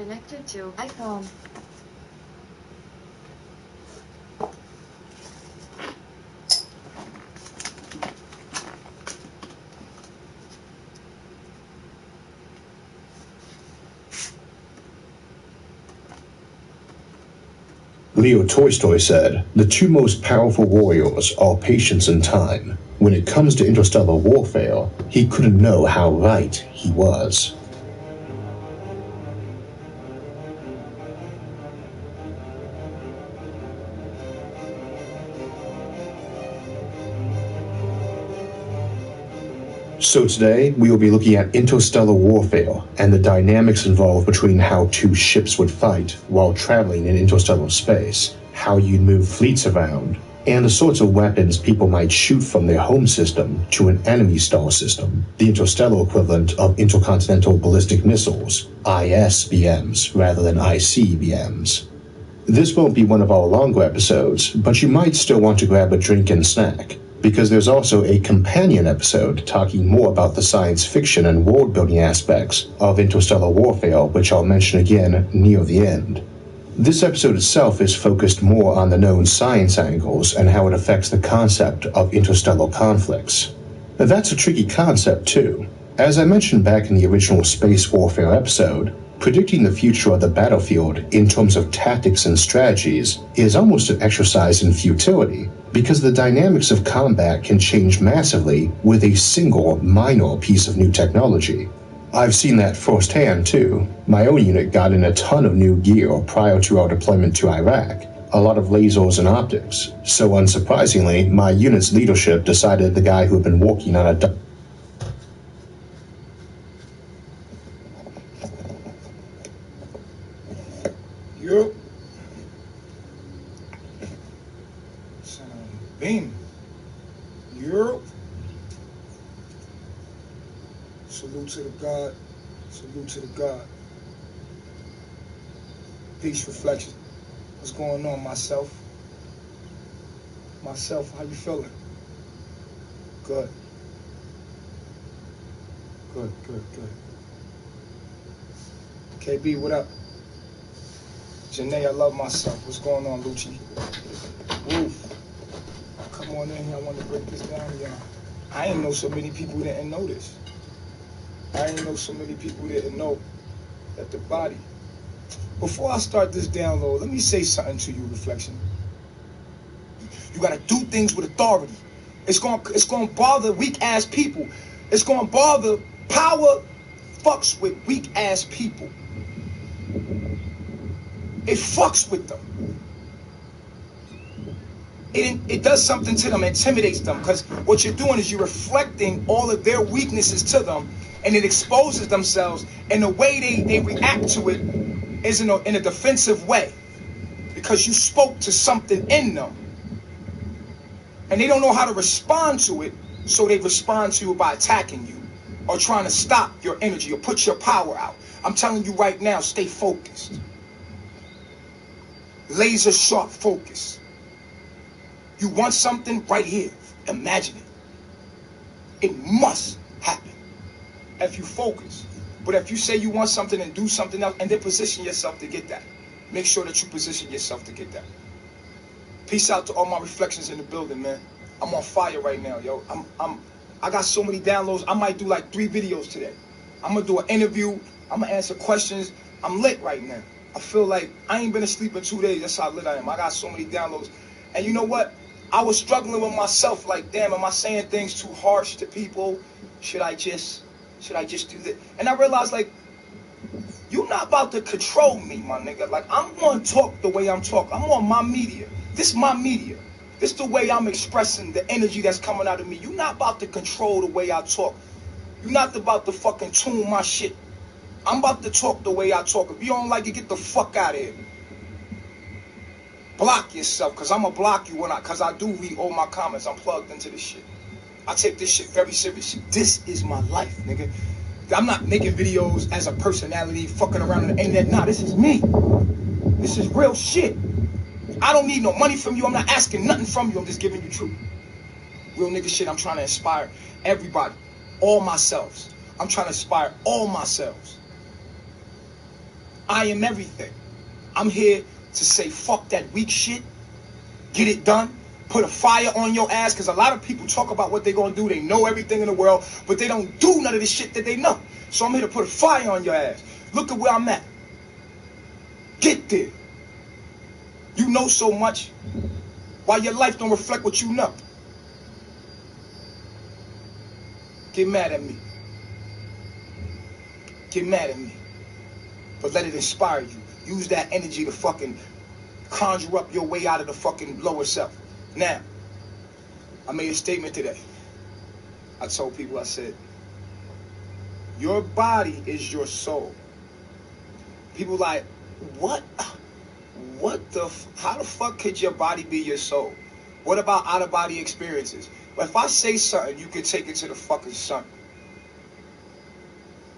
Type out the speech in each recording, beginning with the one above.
connected to iPhone. Leo Tolstoy said, "The two most powerful warriors are patience and time." When it comes to interstellar warfare, he couldn't know how right he was. So today, we will be looking at interstellar warfare and the dynamics involved between how two ships would fight while traveling in interstellar space, how you'd move fleets around, and the sorts of weapons people might shoot from their home system to an enemy star system, the interstellar equivalent of intercontinental ballistic missiles, ISBMs rather than ICBMs. This won't be one of our longer episodes, but you might still want to grab a drink and snack, because there's also a companion episode talking more about the science fiction and world-building aspects of interstellar warfare, which I'll mention again near the end. This episode itself is focused more on the known science angles and how it affects the concept of interstellar conflicts. Now, that's a tricky concept too. As I mentioned back in the original space warfare episode, predicting the future of the battlefield in terms of tactics and strategies is almost an exercise in futility, because the dynamics of combat can change massively with a single minor piece of new technology. I've seen that firsthand too. My own unit got in a ton of new gear prior to our deployment to Iraq, a lot of lasers and optics. So unsurprisingly, my unit's leadership decided the guy who had been working on a Yo. Beam. Yo. Salute to the God. Salute to the God. Peace reflection. What's going on, myself? Myself, how you feeling? Good. Good. KB, what up? Janae, I love myself. What's going on, Lucci? Woof. Come on in here. I want to break this down, y'all. I ain't know so many people didn't know this. I ain't know so many people didn't know that the body. Before I start this download, let me say something to you, reflection. You gotta do things with authority. It's gonna bother weak ass people. It's gonna bother power. Fucks with weak ass people. It fucks with them. It does something to them, intimidates them, because what you're doing is you're reflecting all of their weaknesses to them, and it exposes themselves, and the way they react to it is in a defensive way, because you spoke to something in them, and they don't know how to respond to it, so they respond to you by attacking you, or trying to stop your energy, or put your power out. I'm telling you right now, stay focused. Laser sharp focus. You want something right here. Imagine it. It must happen if you focus. But if you say you want something and do something else, and then position yourself to get that. Make sure that you position yourself to get that. Peace out to all my reflections in the building, man. I'm on fire right now, yo. I got so many downloads. I might do like 3 videos today. I'm gonna do an interview. I'm gonna answer questions. I'm lit right now. I feel like I ain't been asleep in 2 days. That's how lit I am. I got so many downloads. And you know what? I was struggling with myself, like, damn, am I saying things too harsh to people? Should I just do that? And I realized, like, you're not about to control me, my nigga. Like, I'm gonna talk the way I'm talking. I'm on my media. This is my media. This is the way I'm expressing the energy that's coming out of me. You're not about to control the way I talk. You're not about to fucking tune my shit. I'm about to talk the way I talk. If you don't like it, get the fuck out of here. Block yourself, because I'm going to block you because I do read all my comments. I'm plugged into this shit. I take this shit very seriously. This is my life, nigga. I'm not making videos as a personality, fucking around on the internet. Nah, this is me. This is real shit. I don't need no money from you. I'm not asking nothing from you. I'm just giving you truth. Real nigga shit. I'm trying to inspire everybody. All myselves. I'm trying to inspire all myselves. I am everything. I'm here to say fuck that weak shit. Get it done. Put a fire on your ass, because a lot of people talk about what they're going to do. They know everything in the world, but they don't do none of the shit that they know. So I'm here to put a fire on your ass. Look at where I'm at. Get there. You know so much. Why your life don't reflect what you know? Get mad at me. Get mad at me. But let it inspire you. Use that energy to fucking conjure up your way out of the fucking lower self. Now, I made a statement today. I told people, I said, your body is your soul. People like, what? How the fuck could your body be your soul? What about out-of-body experiences? But if I say something, you could take it to the fucking sun.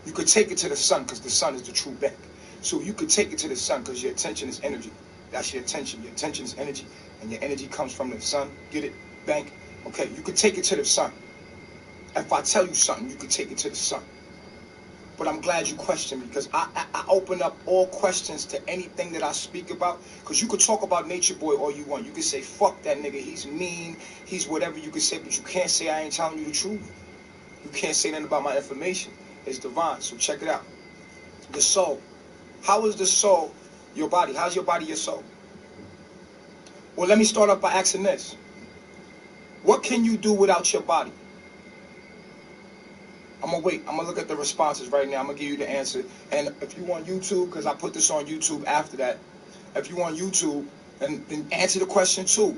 You could take it to the sun, because the sun is the true bank. So you could take it to the sun, because your attention is energy. That's your attention. Your attention is energy. And your energy comes from the sun. Get it? Bank. Okay, you could take it to the sun. If I tell you something, you could take it to the sun. But I'm glad you questioned me, because I open up all questions to anything that I speak about. Because you could talk about Nature Boy all you want. You could say, fuck that nigga, he's mean, he's whatever you could say, but you can't say I ain't telling you the truth. You can't say nothing about my information. It's divine, so check it out. The soul. How is the soul your body? How's your body your soul? Well, let me start off by asking this. What can you do without your body? I'm going to wait. I'm going to look at the responses right now. I'm going to give you the answer. And if you want YouTube, because I put this on YouTube after that, if you want YouTube, then answer the question too.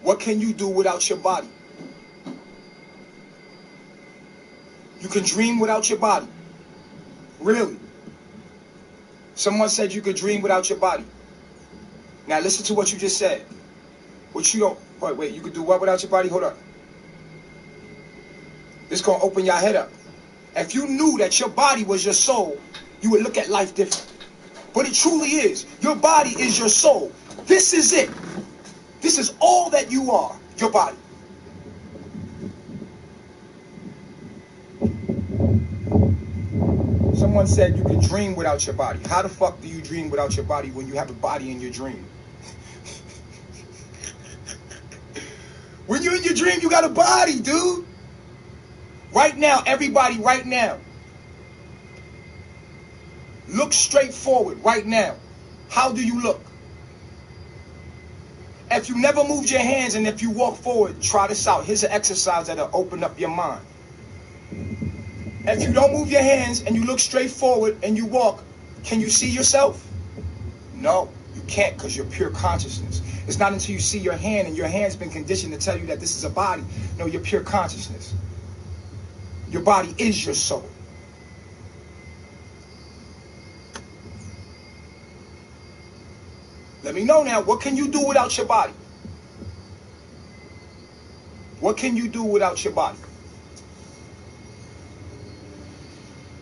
What can you do without your body? You can dream without your body. Really? Someone said you could dream without your body. Now listen to what you just said. What you don't... Wait. You could do what without your body? Hold up. This is going to open your head up. If you knew that your body was your soul, you would look at life different. But it truly is. Your body is your soul. This is it. This is all that you are, your body. Someone said you could dream without your body. How the fuck do you dream without your body when you have a body in your dream? When you're in your dream, you got a body, dude. Right now, everybody, right now. Look straight forward, right now. How do you look? If you never moved your hands and if you walk forward, try this out. Here's an exercise that'll open up your mind. If you don't move your hands and you look straight forward and you walk, can you see yourself? No, you can't, because you're pure consciousness. It's not until you see your hand and your hand's been conditioned to tell you that this is a body. No, you're pure consciousness. Your body is your soul. Let me know now, what can you do without your body? What can you do without your body?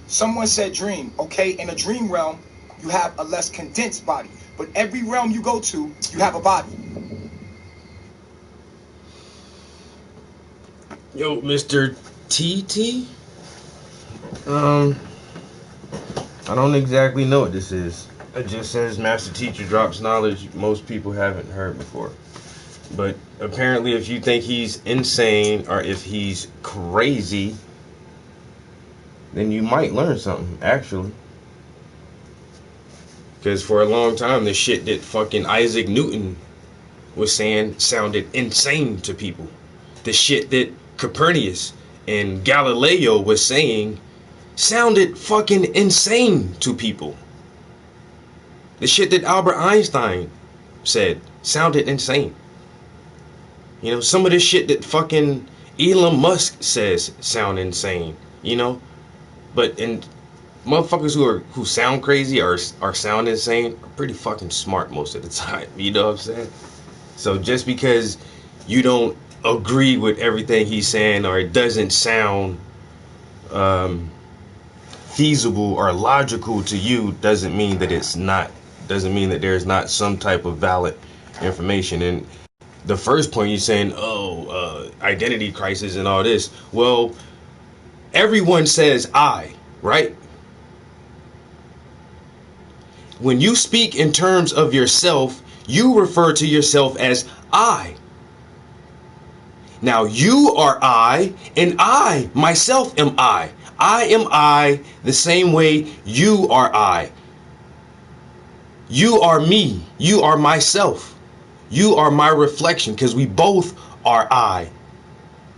Someone said dream. Okay, in a dream realm, you have a less condensed body. But every realm you go to, you have a body. Yo, Mr. TT? I don't exactly know what this is. It just says Master Teacher drops knowledge most people haven't heard before. But apparently if you think he's insane or if he's crazy, then you might learn something, actually. Because for a long time, the shit that fucking Isaac Newton was saying sounded insane to people. The shit that Copernicus and Galileo was saying sounded fucking insane to people. The shit that Albert Einstein said sounded insane. You know, some of the shit that fucking Elon Musk says sound insane, you know? But in motherfuckers who sound crazy or sound insane are pretty fucking smart most of the time, you know what I'm saying? So just because you don't agree with everything he's saying or it doesn't sound feasible or logical to you doesn't mean that there's not some type of valid information. And the first point you're saying, identity crisis and all this, well, everyone says I, right? When you speak in terms of yourself, you refer to yourself as I. Now you are I, and I, myself, am I. I am I the same way you are I. You are me. You are myself. You are my reflection, because we both are I.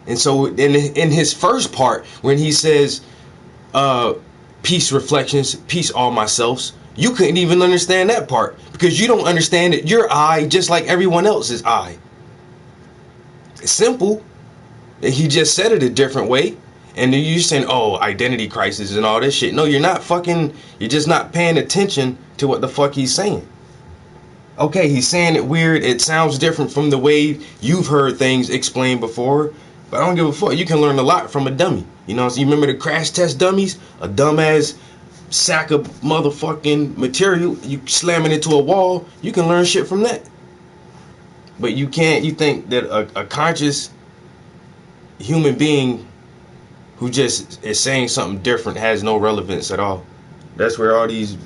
And so in his first part, when he says, peace reflections, peace all myselfs, you couldn't even understand that part, because you don't understand that you're I just like everyone else is I. It's simple. He just said it a different way. And then you're saying, oh, identity crisis and all this shit. No, you're not fucking, you're just not paying attention to what the fuck he's saying. Okay, he's saying it weird. It sounds different from the way you've heard things explained before. But I don't give a fuck. You can learn a lot from a dummy. You know, so you remember the crash test dummies? A dumbass sack of motherfucking material. You slam it into a wall. You can learn shit from that. But you can't, you think that a conscious human being who just is saying something different has no relevance at all. That's where all these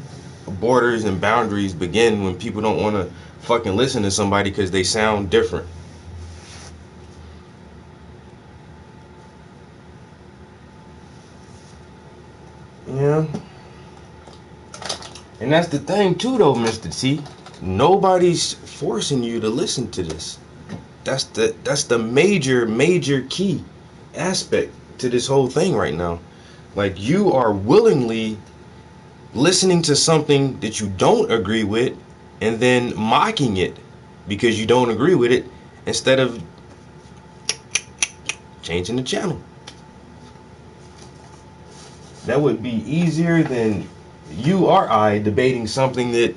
borders and boundaries begin, when people don't want to fucking listen to somebody because they sound different. Yeah. And that's the thing too though, Mr. T. Nobody's forcing you to listen to this. That's the major key aspect to this whole thing right now. Like, you are willingly listening to something that you don't agree with and then mocking it because you don't agree with it, instead of changing the channel. That would be easier than you or I debating something that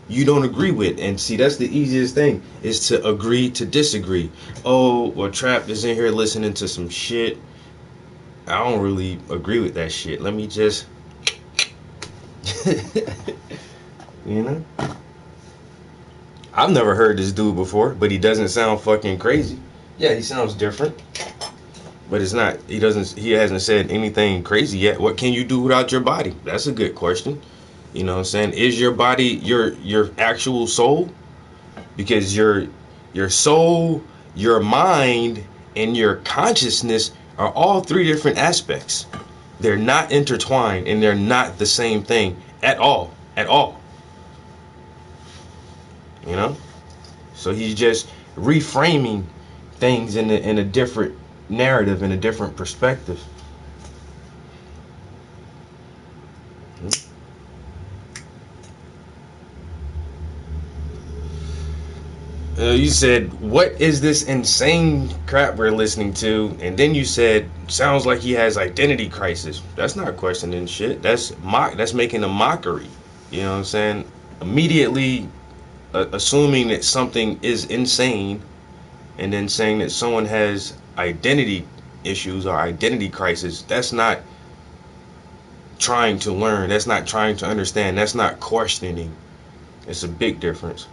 you don't agree with. And see, that's the easiest thing, is to agree to disagree. Oh, well, Trap is in here listening to some shit. I don't really agree with that shit. Let me just you know, I've never heard this dude before, but he doesn't sound fucking crazy. Yeah, he sounds different, but it's not, he hasn't said anything crazy yet. What can you do without your body? That's a good question. You know what I'm saying? Is your body your actual soul? Because your soul, your mind, and your consciousness are all three different aspects. They're not intertwined, and they're not the same thing at all. At all. You know? So he's just reframing things in a different narrative, in a different perspective. You said, what is this insane crap we're listening to? And then you said, sounds like he has identity crisis. That's not questioning shit. That's making a mockery. You know what I'm saying? Immediately assuming that something is insane, and then saying that someone has identity issues or identity crisis. That's not trying to learn. That's not trying to understand. That's not questioning. It's a big difference.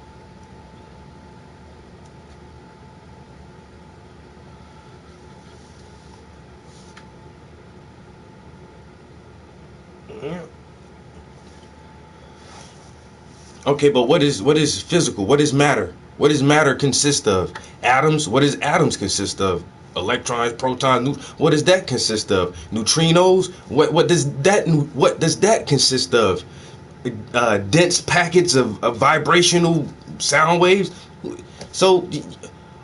Okay, but what is physical? What is matter? What does matter consist of? Atoms? What does atoms consist of? Electrons, protons, what does that consist of? Neutrinos? What does that consist of? Dense packets of vibrational sound waves? So,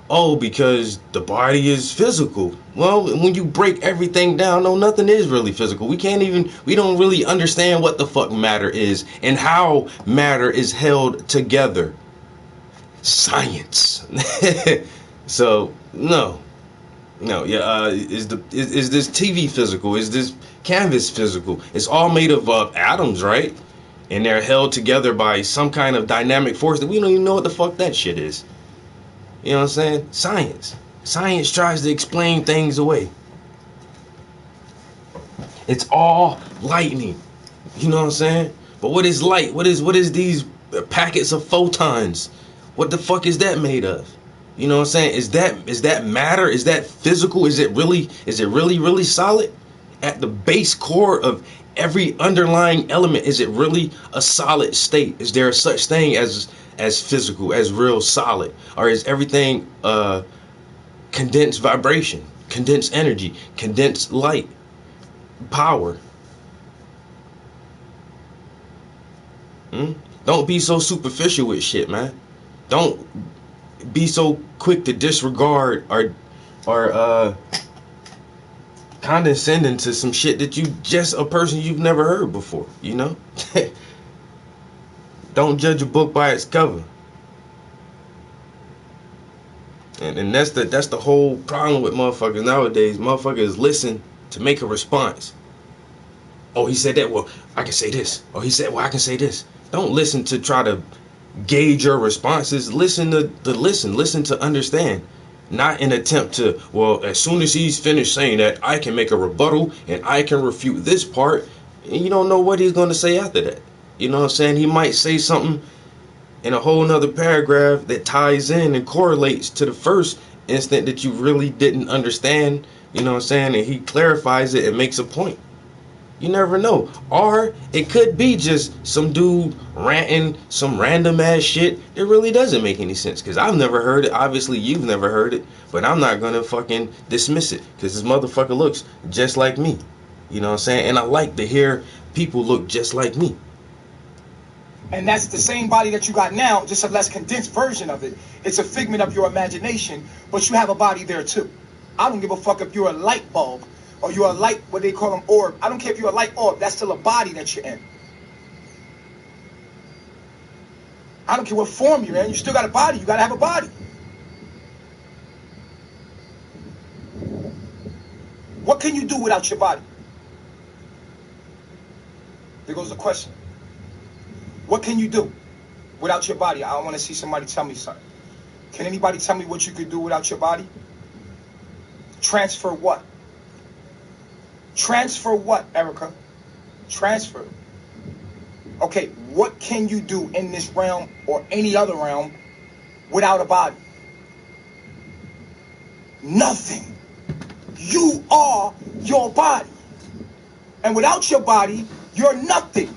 oh, because the body is physical. Well, when you break everything down, no, nothing is really physical. We don't really understand what the fuck matter is and how matter is held together. Science. So, no, yeah. Is this TV physical? Is this canvas physical? It's all made of atoms, right? And they're held together by some kind of dynamic force that we don't even know what the fuck that shit is. You know what I'm saying? Science tries to explain things away. It's all lightning. You know what I'm saying? But what is light? What is these packets of photons? What the fuck is that made of? You know what I'm saying? Is that matter? Is that physical? Is it really solid? at the base core of every underlying element, is it really a solid state? Is there such thing as physical, as real solid, or is everything condensed vibration, condensed energy, condensed light, power? Don't be so superficial with shit, man. Don't be so quick to disregard or condescending to some shit that you just a person you've never heard before, you know? Don't judge a book by its cover. And that's the whole problem with motherfuckers nowadays. Motherfuckers listen to make a response. Oh, he said that, well, I can say this. Oh, he said, well, I can say this. Don't listen to try to gauge your responses. Listen to understand. Not an attempt to, well, as soon as he's finished saying that, I can make a rebuttal and I can refute this part. And you don't know what he's going to say after that. You know what I'm saying? He might say something in a whole nother paragraph that ties in and correlates to the first instant that you really didn't understand. You know what I'm saying? And he clarifies it and makes a point. You never know. Or it could be just some dude ranting some random ass shit that really doesn't make any sense. Because I've never heard it. Obviously, you've never heard it. But I'm not going to fucking dismiss it. Because this motherfucker looks just like me. You know what I'm saying? And I like to hear people look just like me. And that's the same body that you got now, just a less condensed version of it. It's a figment of your imagination, but you have a body there too. I don't give a fuck if you're a light bulb or you're a light, what they call them, orb. I don't care if you're a light orb. That's still a body that you're in. I don't care what form you're in. You still got a body. You got to have a body. What can you do without your body? There goes the question. What can you do without your body? I want to see somebody tell me something. Can anybody tell me what you could do without your body? Transfer what? Transfer what, Erica? Transfer. Okay, what can you do in this realm or any other realm without a body? Nothing. You are your body. And without your body, you're nothing.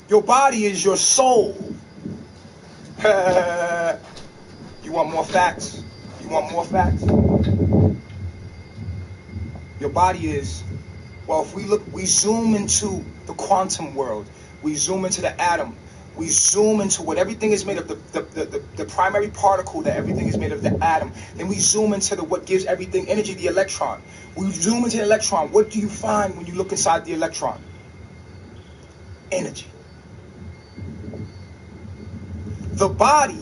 Your body is your soul. You want more facts? You want more facts? Your body is, well, if we zoom into the quantum world, we zoom into the atom, we zoom into what everything is made of, the primary particle that everything is made of, the atom. Then we zoom into what gives everything energy, the electron. We zoom into the electron. What do you find when you look inside the electron? Energy. The body,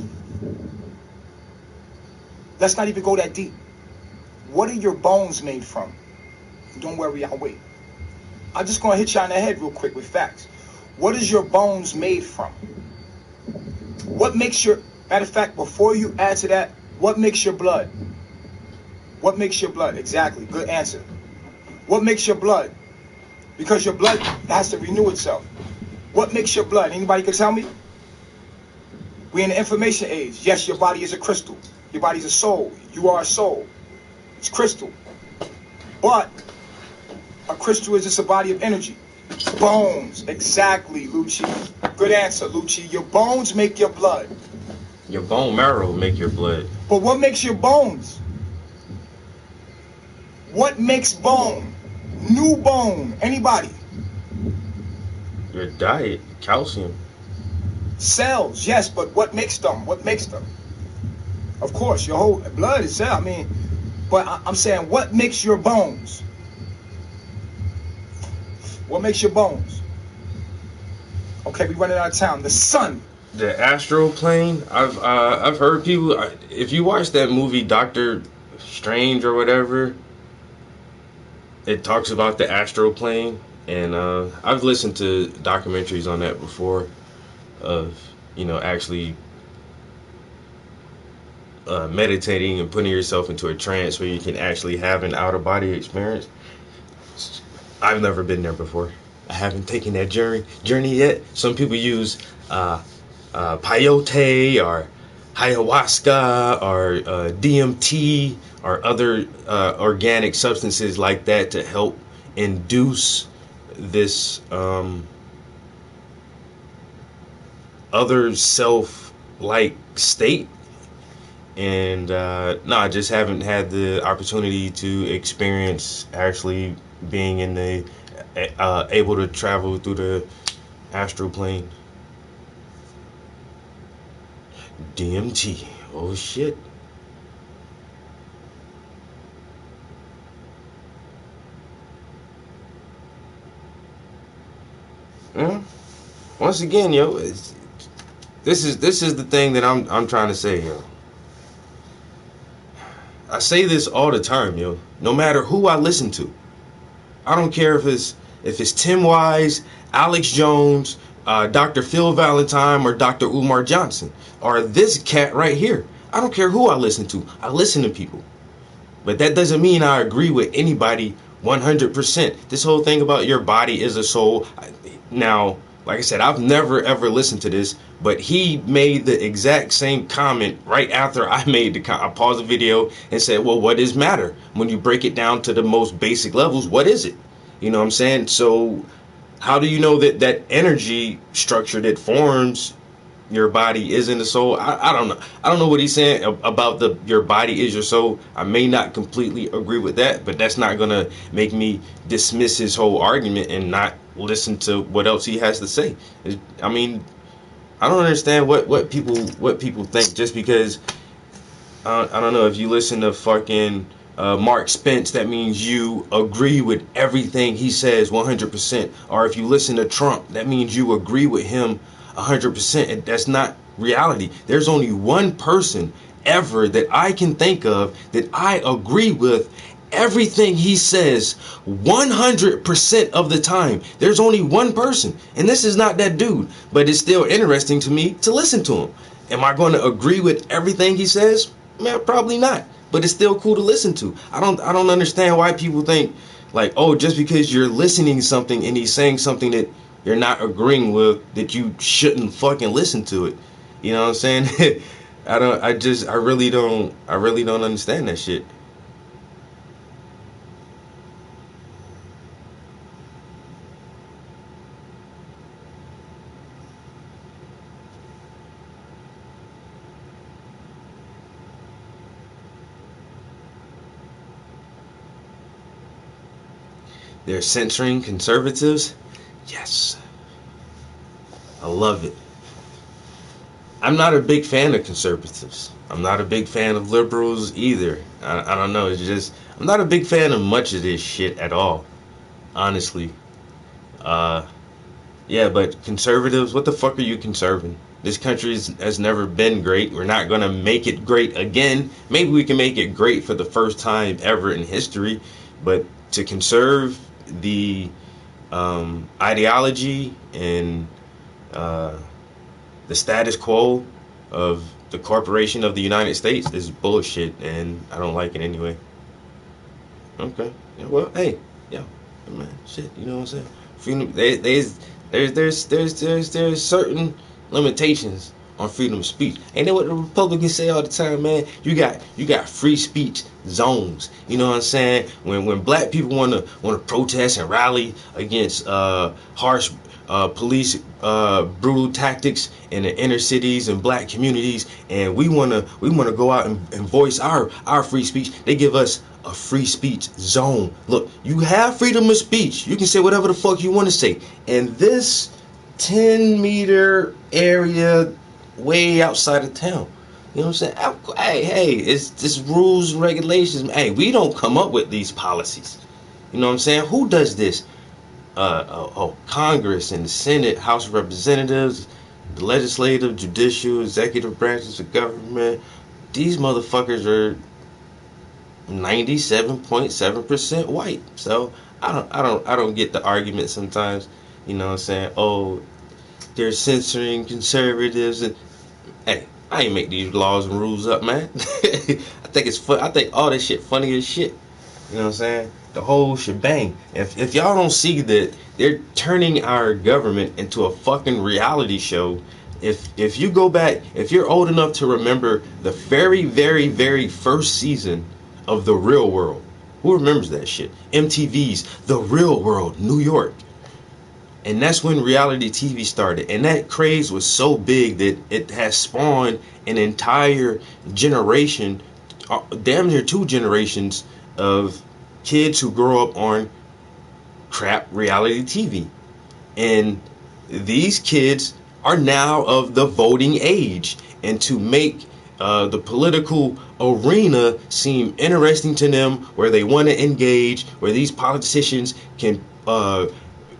let's not even go that deep. What are your bones made from? Don't worry, I'll wait. I'm just going to hit you on the head real quick with facts. What is your bones made from? What makes your, matter of fact, before you answer that, what makes your blood? What makes your blood? Exactly, good answer. What makes your blood? Because your blood has to renew itself. What makes your blood? Anybody can tell me? We're in the information age. Yes, your body is a crystal. Your body is a soul. You are a soul. It's crystal. But a crystal is just a body of energy. Bones. Exactly, Lucci. Good answer, Lucci. Your bones make your blood. Your bone marrow make your blood. But what makes your bones? What makes bone? New bone. Anybody? Your diet. Calcium. Cells, yes, but what makes them? What makes them? Of course, your whole blood is cell. I mean, but I'm saying, what makes your bones? What makes your bones? Okay, we running out of time. The sun. The astral plane. I've heard people. If you watch that movie Doctor Strange or whatever, it talks about the astral plane, and I've listened to documentaries on that before. Of, you know, actually meditating and putting yourself into a trance where you can actually have an out-of-body experience. I've never been there before. I haven't taken that journey yet. Some people use peyote or ayahuasca or DMT or other organic substances like that to help induce this other self-like state. And no, I just haven't had the opportunity to experience actually being in the able to travel through the astral plane. DMT. Oh shit. Yeah. Once again, yo, this is the thing that I'm trying to say, yo. I say this all the time, yo. No matter who I listen to, I don't care if it's Tim Wise, Alex Jones, Dr. Phil Valentine, or Dr. Umar Johnson, or this cat right here. I don't care who I listen to. I listen to people. But that doesn't mean I agree with anybody 100%. This whole thing about your body is a soul. Now, like I said, I've never ever listened to this, but he made the exact same comment right after I made I paused the video and said, well, what is matter? When you break it down to the most basic levels, what is it? You know what I'm saying? So how do you know that that energy structure that forms your body isn't the soul? I don't know. I don't know what he's saying about your body is your soul. I may not completely agree with that, but that's not gonna make me dismiss his whole argument and not listen to what else he has to say. I mean, I don't understand what people think just because I don't know, if you listen to fucking Mark Spence, that means you agree with everything he says 100%. Or if you listen to Trump, that means you agree with him 100%. And that's not reality. There's only one person ever that I can think of that I agree with everything he says 100% of the time. There's only one person, and this is not that dude, but it's still interesting to me to listen to him. Am I going to agree with everything he says? Man, probably not, but it's still cool to listen to. I don't understand why people think like, oh, just because you're listening to something and he's saying something that you're not agreeing with, that you shouldn't fucking listen to it. You know what I'm saying? I really don't understand that shit. They're censoring conservatives. Yes. I love it. I'm not a big fan of conservatives. I'm not a big fan of liberals either. I don't know. It's just, I'm not a big fan of much of this shit at all. Honestly. Uh, yeah, but conservatives, what the fuck are you conserving? This country has never been great. We're not going to make it great again. Maybe we can make it great for the first time ever in history. But to conserve the ideology and the status quo of the corporation of the United States is bullshit, and I don't like it anyway. Okay. Yeah, well, hey, yeah, man, shit. You know what I'm saying? Freedom. There's certain limitations on freedom of speech. Ain't that what the Republicans say all the time, man? You got free speech zones. You know what I'm saying? When black people wanna protest and rally against harsh police brutal tactics in the inner cities and black communities, and we wanna go out and voice our free speech, they give us a free speech zone. Look, you have freedom of speech. You can say whatever the fuck you want to say. And this 10-meter area way outside of town. You know what I'm saying? Hey, it's just rules and regulations. Hey, we don't come up with these policies. You know what I'm saying? Who does this? Congress and the Senate, House of Representatives, the legislative, judicial, executive branches of government. These motherfuckers are 97.7% white. So I don't get the argument sometimes. You know what I'm saying? Oh, they're censoring conservatives, and hey, I ain't make these laws and rules up, man. I think it's fun. I think all this shit funny as shit. You know what I'm saying? The whole shebang. If y'all don't see that they're turning our government into a fucking reality show, If you go back, if you're old enough to remember the very, very, very first season of The Real World, who remembers that shit? MTV's The Real World, New York. And that's when reality TV started. And that craze was so big that it has spawned an entire generation, damn near 2 generations of kids who grow up on crap reality TV. And these kids are now of the voting age. And to make the political arena seem interesting to them, where they want to engage, where these politicians can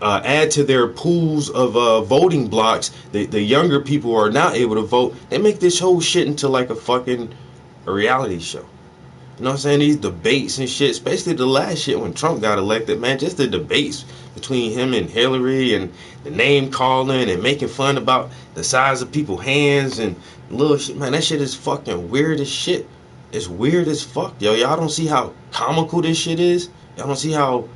add to their pools of voting blocks, the younger people are now able to vote. They make this whole shit into like a reality show. You know what I'm saying? These debates and shit, especially the last shit when Trump got elected, man, just the debates between him and Hillary and the name calling and making fun about the size of people's hands and little shit, man, that shit is fucking weird as shit. It's weird as fuck, yo. Y'all don't see how comical this shit is? Y'all don't see how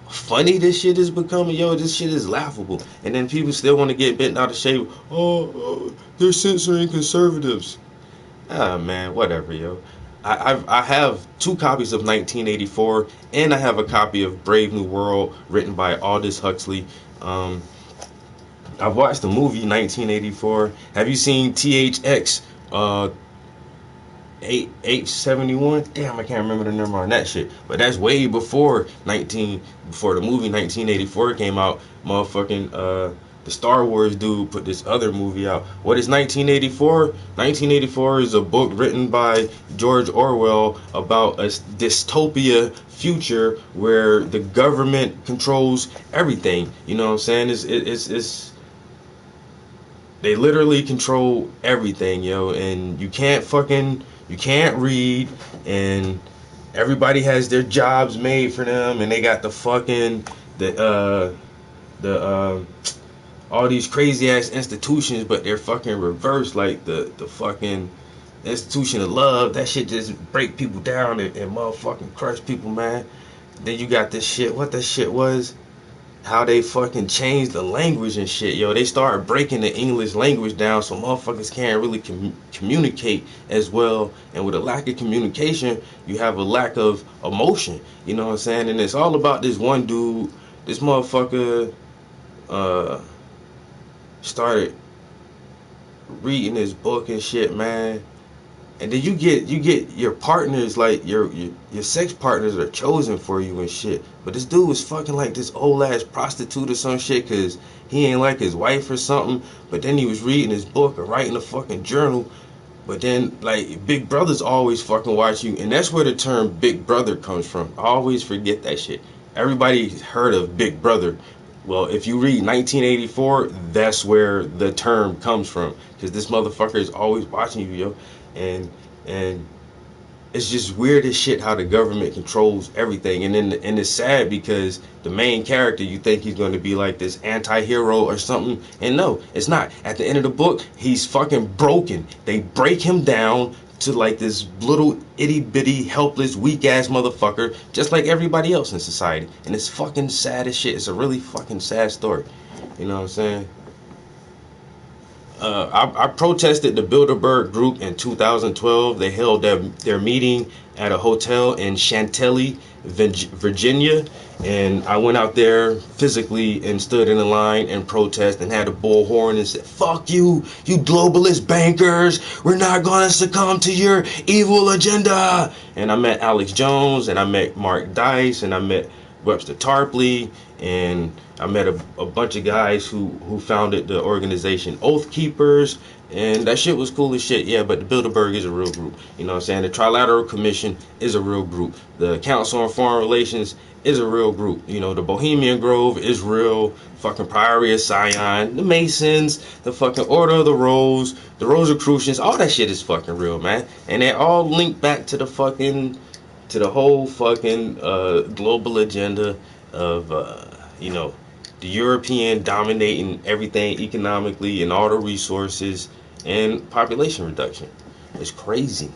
funny this shit is becoming? Yo, this shit is laughable. And then people still want to get bent out of shape. Oh, they're censoring conservatives. Ah, man, whatever, yo. I have 2 copies of 1984, and I have a copy of Brave New World, written by Aldous Huxley. I've watched the movie 1984. Have you seen THX 871? Damn, I can't remember the number on that shit. But that's way before before the movie 1984 came out. Motherfucking the Star Wars dude put this other movie out. What is 1984? 1984 is a book written by George Orwell about a dystopia future where the government controls everything. You know what I'm saying? It's they literally control everything, yo, and you can't read, and everybody has their jobs made for them, and they got the all these crazy ass institutions, but they're fucking reversed, like the fucking institution of love. That shit just break people down and motherfucking crush people, man. Then you got this shit, what that shit was, how they fucking changed the language and shit, yo. They started breaking the English language down so motherfuckers can't really communicate as well. And with a lack of communication, you have a lack of emotion, you know what I'm saying? And it's all about this one dude, this motherfucker started reading his book and shit, man. And then you get your partners, like your sex partners are chosen for you and shit. But this dude was fucking like this old ass prostitute or some shit because he ain't like his wife or something. But then he was reading his book or writing a fucking journal. But then, like, Big Brother's always fucking watch you. And that's where the term Big Brother comes from. I always forget that shit. Everybody heard of Big Brother. Well, if you read 1984, that's where the term comes from. Because this motherfucker is always watching you, yo. And it's just weird as shit how the government controls everything. And it's sad because the main character, you think he's going to be like this anti-hero or something. And no, it's not. At the end of the book, he's fucking broken. They break him down to like this little itty-bitty, helpless, weak-ass motherfucker, just like everybody else in society. And it's fucking sad as shit. It's a really fucking sad story. You know what I'm saying? I protested the Bilderberg Group in 2012. They held their meeting at a hotel in Chantilly, Virginia, and I went out there physically and stood in a line and protest and had a bullhorn and said, "Fuck you, you globalist bankers! We're not gonna succumb to your evil agenda!" And I met Alex Jones, and I met Mark Dice, and I met Webster Tarpley, and I met a bunch of guys who founded the organization Oath Keepers, and that shit was cool as shit. Yeah, but the Bilderberg is a real group. You know what I'm saying? The Trilateral Commission is a real group. The Council on Foreign Relations is a real group. You know, the Bohemian Grove is real. Fucking Priory of Sion, the Masons, the fucking Order of the Rose, the Rosicrucians, all that shit is fucking real, man. And they all link back to the whole fucking global agenda of you know, the European dominating everything economically and all the resources and population reduction. It's crazy.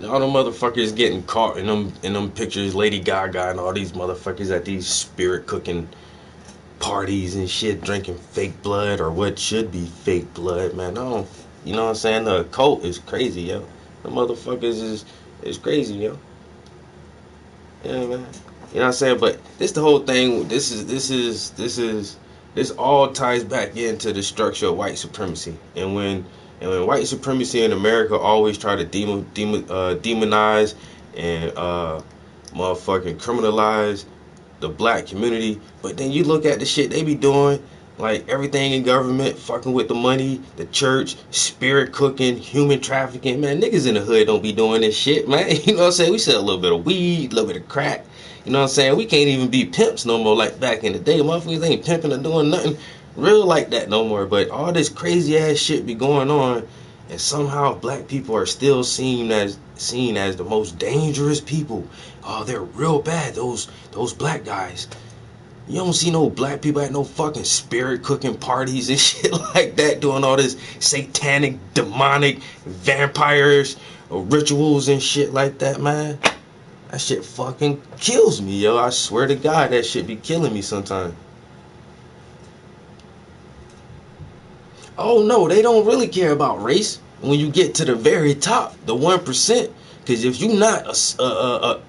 All the motherfuckers getting caught in them pictures, Lady Gaga and all these motherfuckers at these spirit cooking parties and shit, drinking fake blood or what should be fake blood, man. No, you know what I'm saying? The cult is crazy, yo. The motherfuckers is crazy, yo. Yeah, man. You know what I'm saying? But this the whole thing. This all ties back into the structure of white supremacy. And when white supremacy in America always try to demonize and motherfucking criminalize the black community, but then you look at the shit they be doing, like everything in government, fucking with the money, the church, spirit cooking, human trafficking, man, niggas in the hood don't be doing this shit, man. You know what I'm saying? We sell a little bit of weed, a little bit of crack. You know what I'm saying? We can't even be pimps no more like back in the day. Motherfuckers ain't pimping or doing nothing real like that no more. But all this crazy ass shit be going on, and somehow black people are still seen as the most dangerous people. Oh, they're real bad, those black guys. You don't see no black people at no fucking spirit cooking parties and shit like that, doing all this satanic, demonic, vampires, rituals and shit like that, man. That shit fucking kills me, yo. I swear to God, that shit be killing me sometimes. Oh no, they don't really care about race when you get to the very top, the 1%. Because if you're not a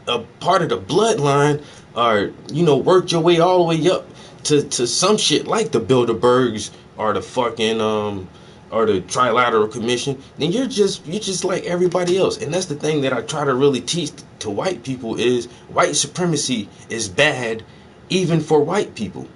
part of the bloodline, or you know, worked your way all the way up to some shit like the Bilderbergs or the fucking or the Trilateral Commission, then you're just like everybody else. And that's the thing that I try to really teach to white people is white supremacy is bad even for white people.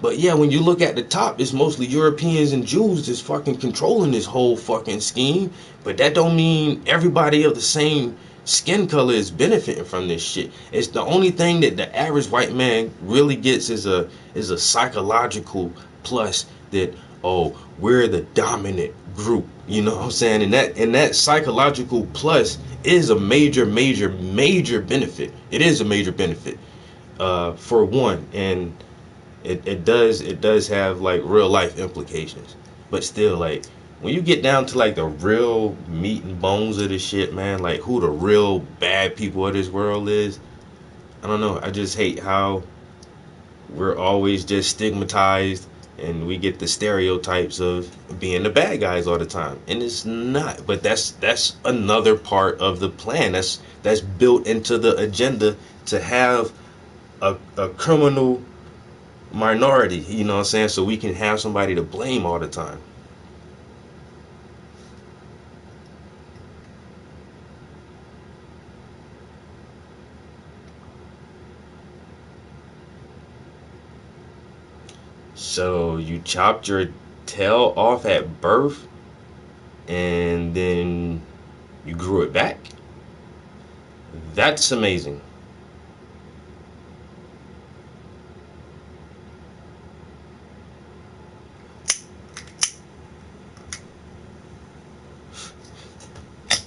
But yeah, when you look at the top, it's mostly Europeans and Jews that's fucking controlling this whole fucking scheme. But that don't mean everybody of the same skin color is benefiting from this shit. It's the only thing that the average white man really gets is a psychological plus that, oh, we're the dominant group. You know what I'm saying? And that psychological plus is a major benefit. It is a major benefit for one, and it does have like real life implications. But still, like when you get down to like the real meat and bones of this shit, man, like who the real bad people of this world is, I don't know. I just hate how we're always just stigmatized and we get the stereotypes of being the bad guys all the time. And it's not. But that's another part of the plan. That's built into the agenda to have a criminal minority, you know what I'm saying, so we can have somebody to blame all the time. So you chopped your tail off at birth and then you grew it back? That's amazing.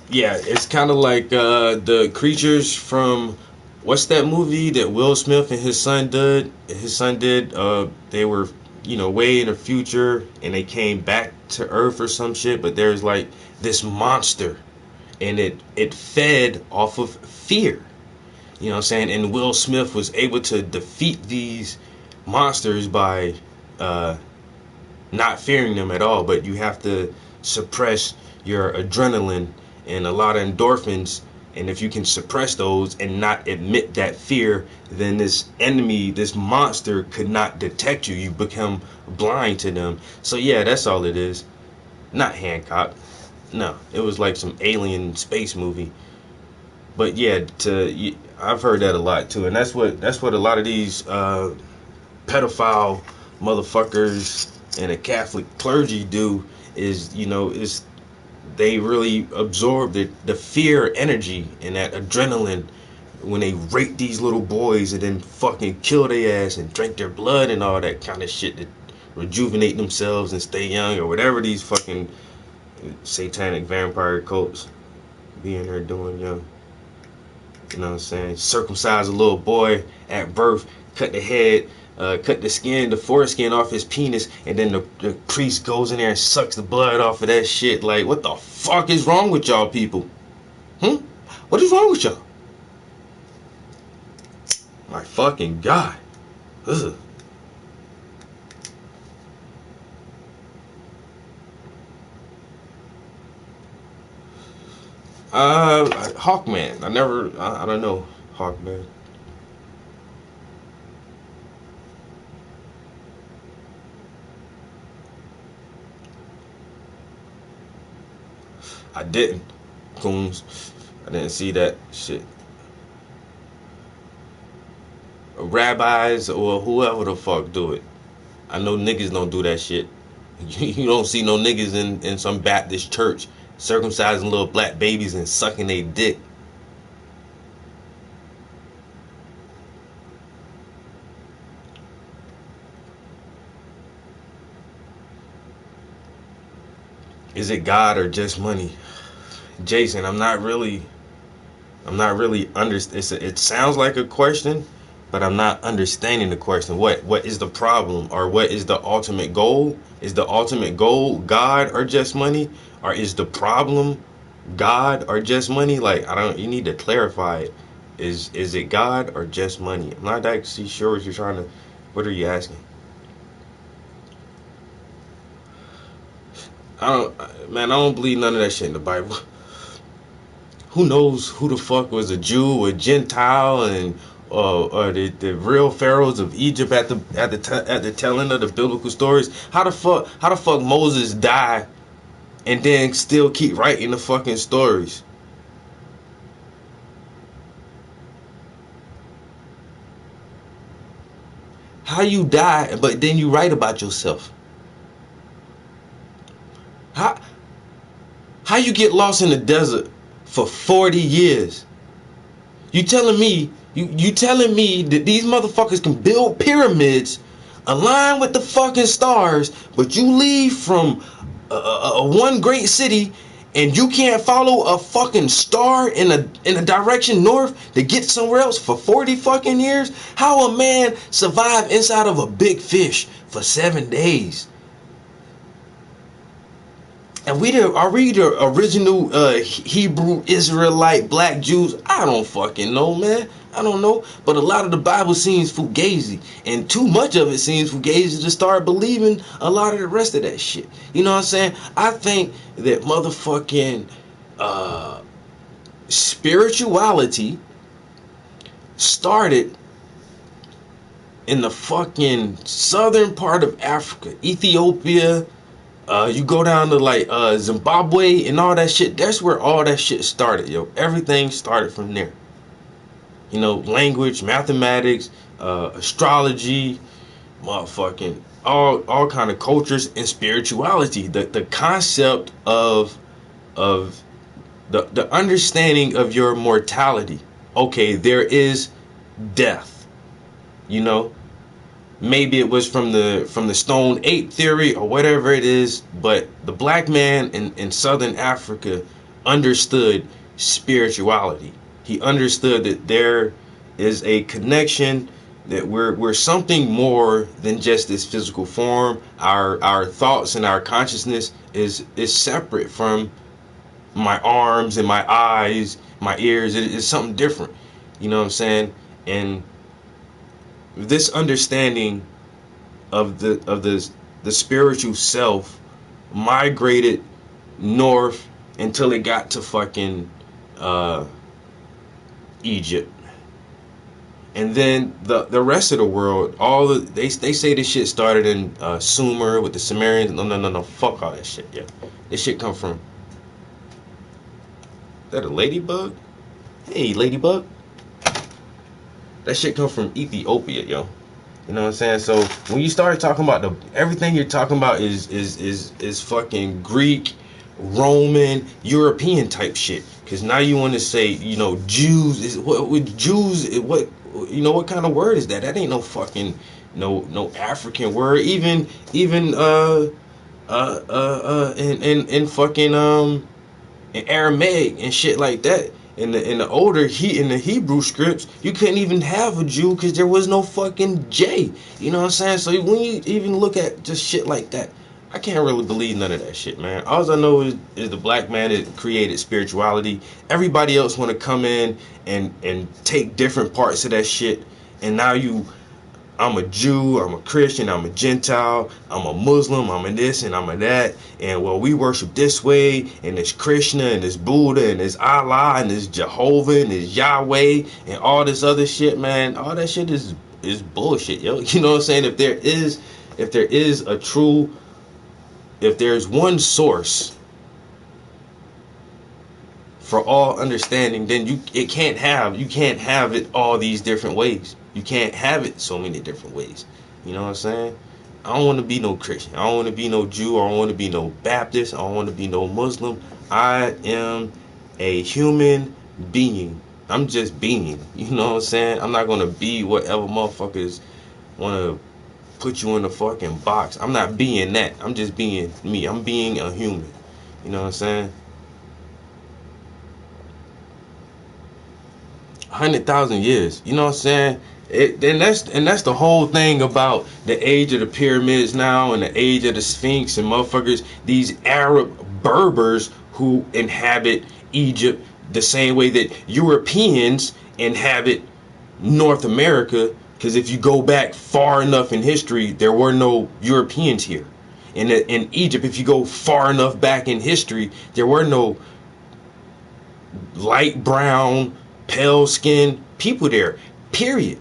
Yeah, it's kind of like the creatures from what's that movie that Will Smith and his son did? They were, you know, way in the future and they came back to Earth or some shit. But there's like this monster, and it fed off of fear. You know what I'm saying? And Will Smith was able to defeat these monsters by not fearing them at all. But you have to suppress your adrenaline and a lot of endorphins, and if you can suppress those and not admit that fear, then this enemy, this monster could not detect you. You become blind to them. So yeah, that's all it is. Not Hancock. No, it was like some alien space movie. But yeah, I've heard that a lot too, and that's what a lot of these pedophile motherfuckers and the Catholic clergy do is, you know, is they really absorb the fear energy and that adrenaline when they rape these little boys and then fucking kill their ass and drink their blood and all that kind of shit to rejuvenate themselves and stay young or whatever these fucking satanic vampire cults be in there doing, yo. You know what I'm saying? Circumcise a little boy at birth, cut the head, cut the skin, the foreskin off his penis, and then the priest goes in there and sucks the blood off of that shit. Like, what the fuck is wrong with y'all people? What is wrong with y'all? My fucking God. Ugh. Hawkman. I don't know Hawkman. I didn't. Coons. I didn't see that shit. Rabbis or whoever the fuck do it. I know niggas don't do that shit. You don't see no niggas in some Baptist church circumcising little black babies and sucking their dick. Is it God or just money? Jason, I'm not really it sounds like a question, but I'm not understanding the question. What is the problem, or what is the ultimate goal? Is the ultimate goal God or just money? Or is the problem God or just money? Like, you need to clarify it. Is it God or just money? I'm not actually sure what are you asking? I don't believe none of that shit in the Bible. Who knows who the fuck was a Jew, a Gentile, and or the real pharaohs of Egypt at the telling of the biblical stories? How the fuck Moses died and then still keep writing the fucking stories? How you die, but then you write about yourself? How you get lost in the desert for 40 years? You telling me that these motherfuckers can build pyramids align with the fucking stars, but you leave from one great city and you can't follow a fucking star in a direction north to get somewhere else for 40 fucking years? How a man survive inside of a big fish for 7 days? And are we the original Hebrew Israelite black Jews? I don't fucking know, man. I don't know. But a lot of the Bible seems fugazi, and too much of it seems fugazi to start believing a lot of the rest of that shit. You know what I'm saying? I think that motherfucking spirituality started in the fucking southern part of Africa, Ethiopia. You go down to like Zimbabwe and all that shit. That's where all that shit started, yo. Everything started from there. You know, language, mathematics, astrology, motherfucking all kind of cultures, and spirituality. The concept of the understanding of your mortality. Okay, there is death. You know. Maybe it was from the stone ape theory or whatever it is, but the black man in Southern Africa understood spirituality. He understood that there is a connection, that we're something more than just this physical form. Our thoughts and our consciousness is separate from my arms and my eyes, my ears. It is something different. You know what I'm saying? And this understanding of the spiritual self migrated north until it got to fucking Egypt, and then the rest of the world. They say this shit started in Sumer with the Sumerians. No, fuck all that shit. Yeah, this shit come from. Is that a ladybug? Hey, ladybug. That shit come from Ethiopia, yo. You know what I'm saying? So when you start talking about everything you're talking about is fucking Greek, Roman, European type shit. Cause now you want to say, you know, Jews is what with Jews. What you know? What kind of word is that? That ain't no fucking no African word. Even in fucking in Aramaic and shit like that. In the Hebrew scripts, you couldn't even have a Jew because there was no fucking J. You know what I'm saying? So when you even look at just shit like that, I can't really believe none of that shit, man. All I know is the black man that created spirituality. Everybody else want to come in and take different parts of that shit. And now I'm a Jew, I'm a Christian, I'm a Gentile, I'm a Muslim, I'm a this and I'm a that. And well, we worship this way, and there's Krishna, and there's Buddha, and there's Allah, and there's Jehovah, and there's Yahweh, and all this other shit, man. All that shit is bullshit, yo. You know what I'm saying? If there is a true, if there's one source for all understanding, then you can't have it all these different ways. You can't have it so many different ways. You know what I'm saying? I don't want to be no Christian. I don't want to be no Jew. I don't want to be no Baptist. I don't want to be no Muslim. I am a human being. I'm just being. You know what I'm saying? I'm not going to be whatever motherfuckers want to put you in a fucking box. I'm not being that. I'm just being me. I'm being a human. You know what I'm saying? 100,000 years. You know what I'm saying? And that's the whole thing about the age of the pyramids now and the age of the Sphinx and motherfuckers. These Arab Berbers who inhabit Egypt the same way that Europeans inhabit North America. Because if you go back far enough in history, there were no Europeans here. In Egypt, if you go far enough back in history, there were no light brown, pale skinned people there, period.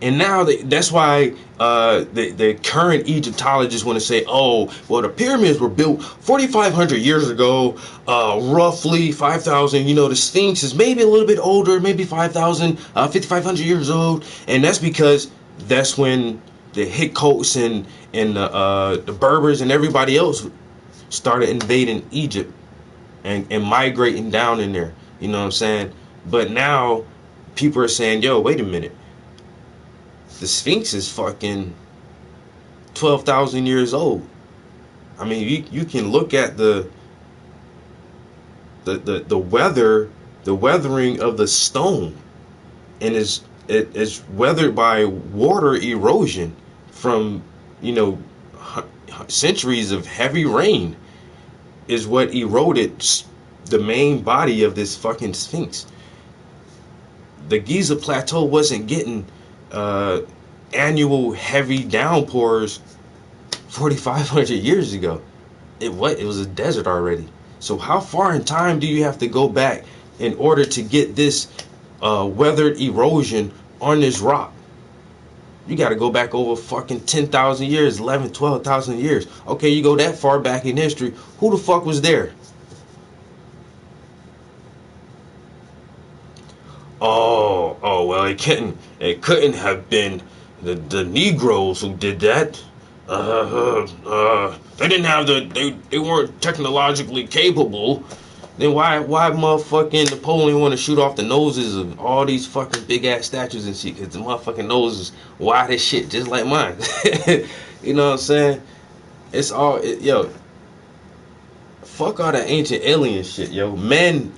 And now that's why the current Egyptologists want to say, oh, well, the pyramids were built 4,500 years ago, roughly 5,000. You know, the Sphinx is maybe a little bit older, maybe 5,000, 5,500 years old. And that's because that's when the Hyksos and the Berbers and everybody else started invading Egypt and migrating down in there. You know what I'm saying? But now people are saying, yo, wait a minute. The Sphinx is fucking 12,000 years old. I mean, you can look at the weathering of the stone, and it's weathered by water erosion from, you know, centuries of heavy rain is what eroded the main body of this fucking Sphinx. The Giza Plateau wasn't getting annual heavy downpours 4,500 years ago. It was a desert already. So how far in time do you have to go back in order to get this weathered erosion on this rock? You got to go back over fucking 10,000 years, 11, 12,000 years. Okay, you go that far back in history. Who the fuck was there? Oh, well, it couldn't have been the Negroes who did that. They didn't have they weren't technologically capable. Then why motherfucking Napoleon want to shoot off the noses of all these fucking big ass statues and shit? Cause the motherfucking nose is wide as shit, just like mine. You know what I'm saying? It's all, yo. Fuck all that ancient alien shit, yo. Men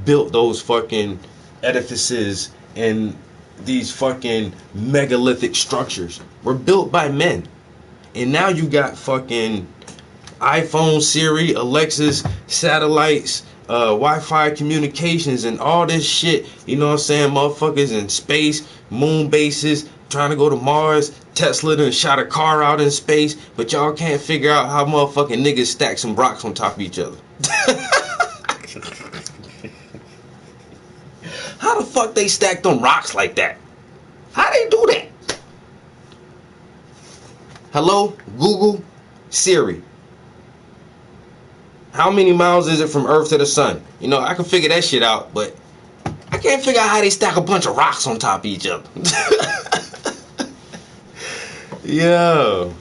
built those fucking edifices and these fucking megalithic structures were built by men. And now you got fucking iPhone, Siri, Alexa's, satellites, Wi-Fi communications and all this shit. You know what I'm saying? Motherfuckers in space, moon bases, trying to go to Mars. Tesla done shot a car out in space, but y'all can't figure out how motherfucking niggas stack some rocks on top of each other. How the fuck they stack them rocks like that? How they do that? Hello, Google, Siri. How many miles is it from Earth to the sun? You know, I can figure that shit out, but I can't figure out how they stack a bunch of rocks on top of each other. Yo.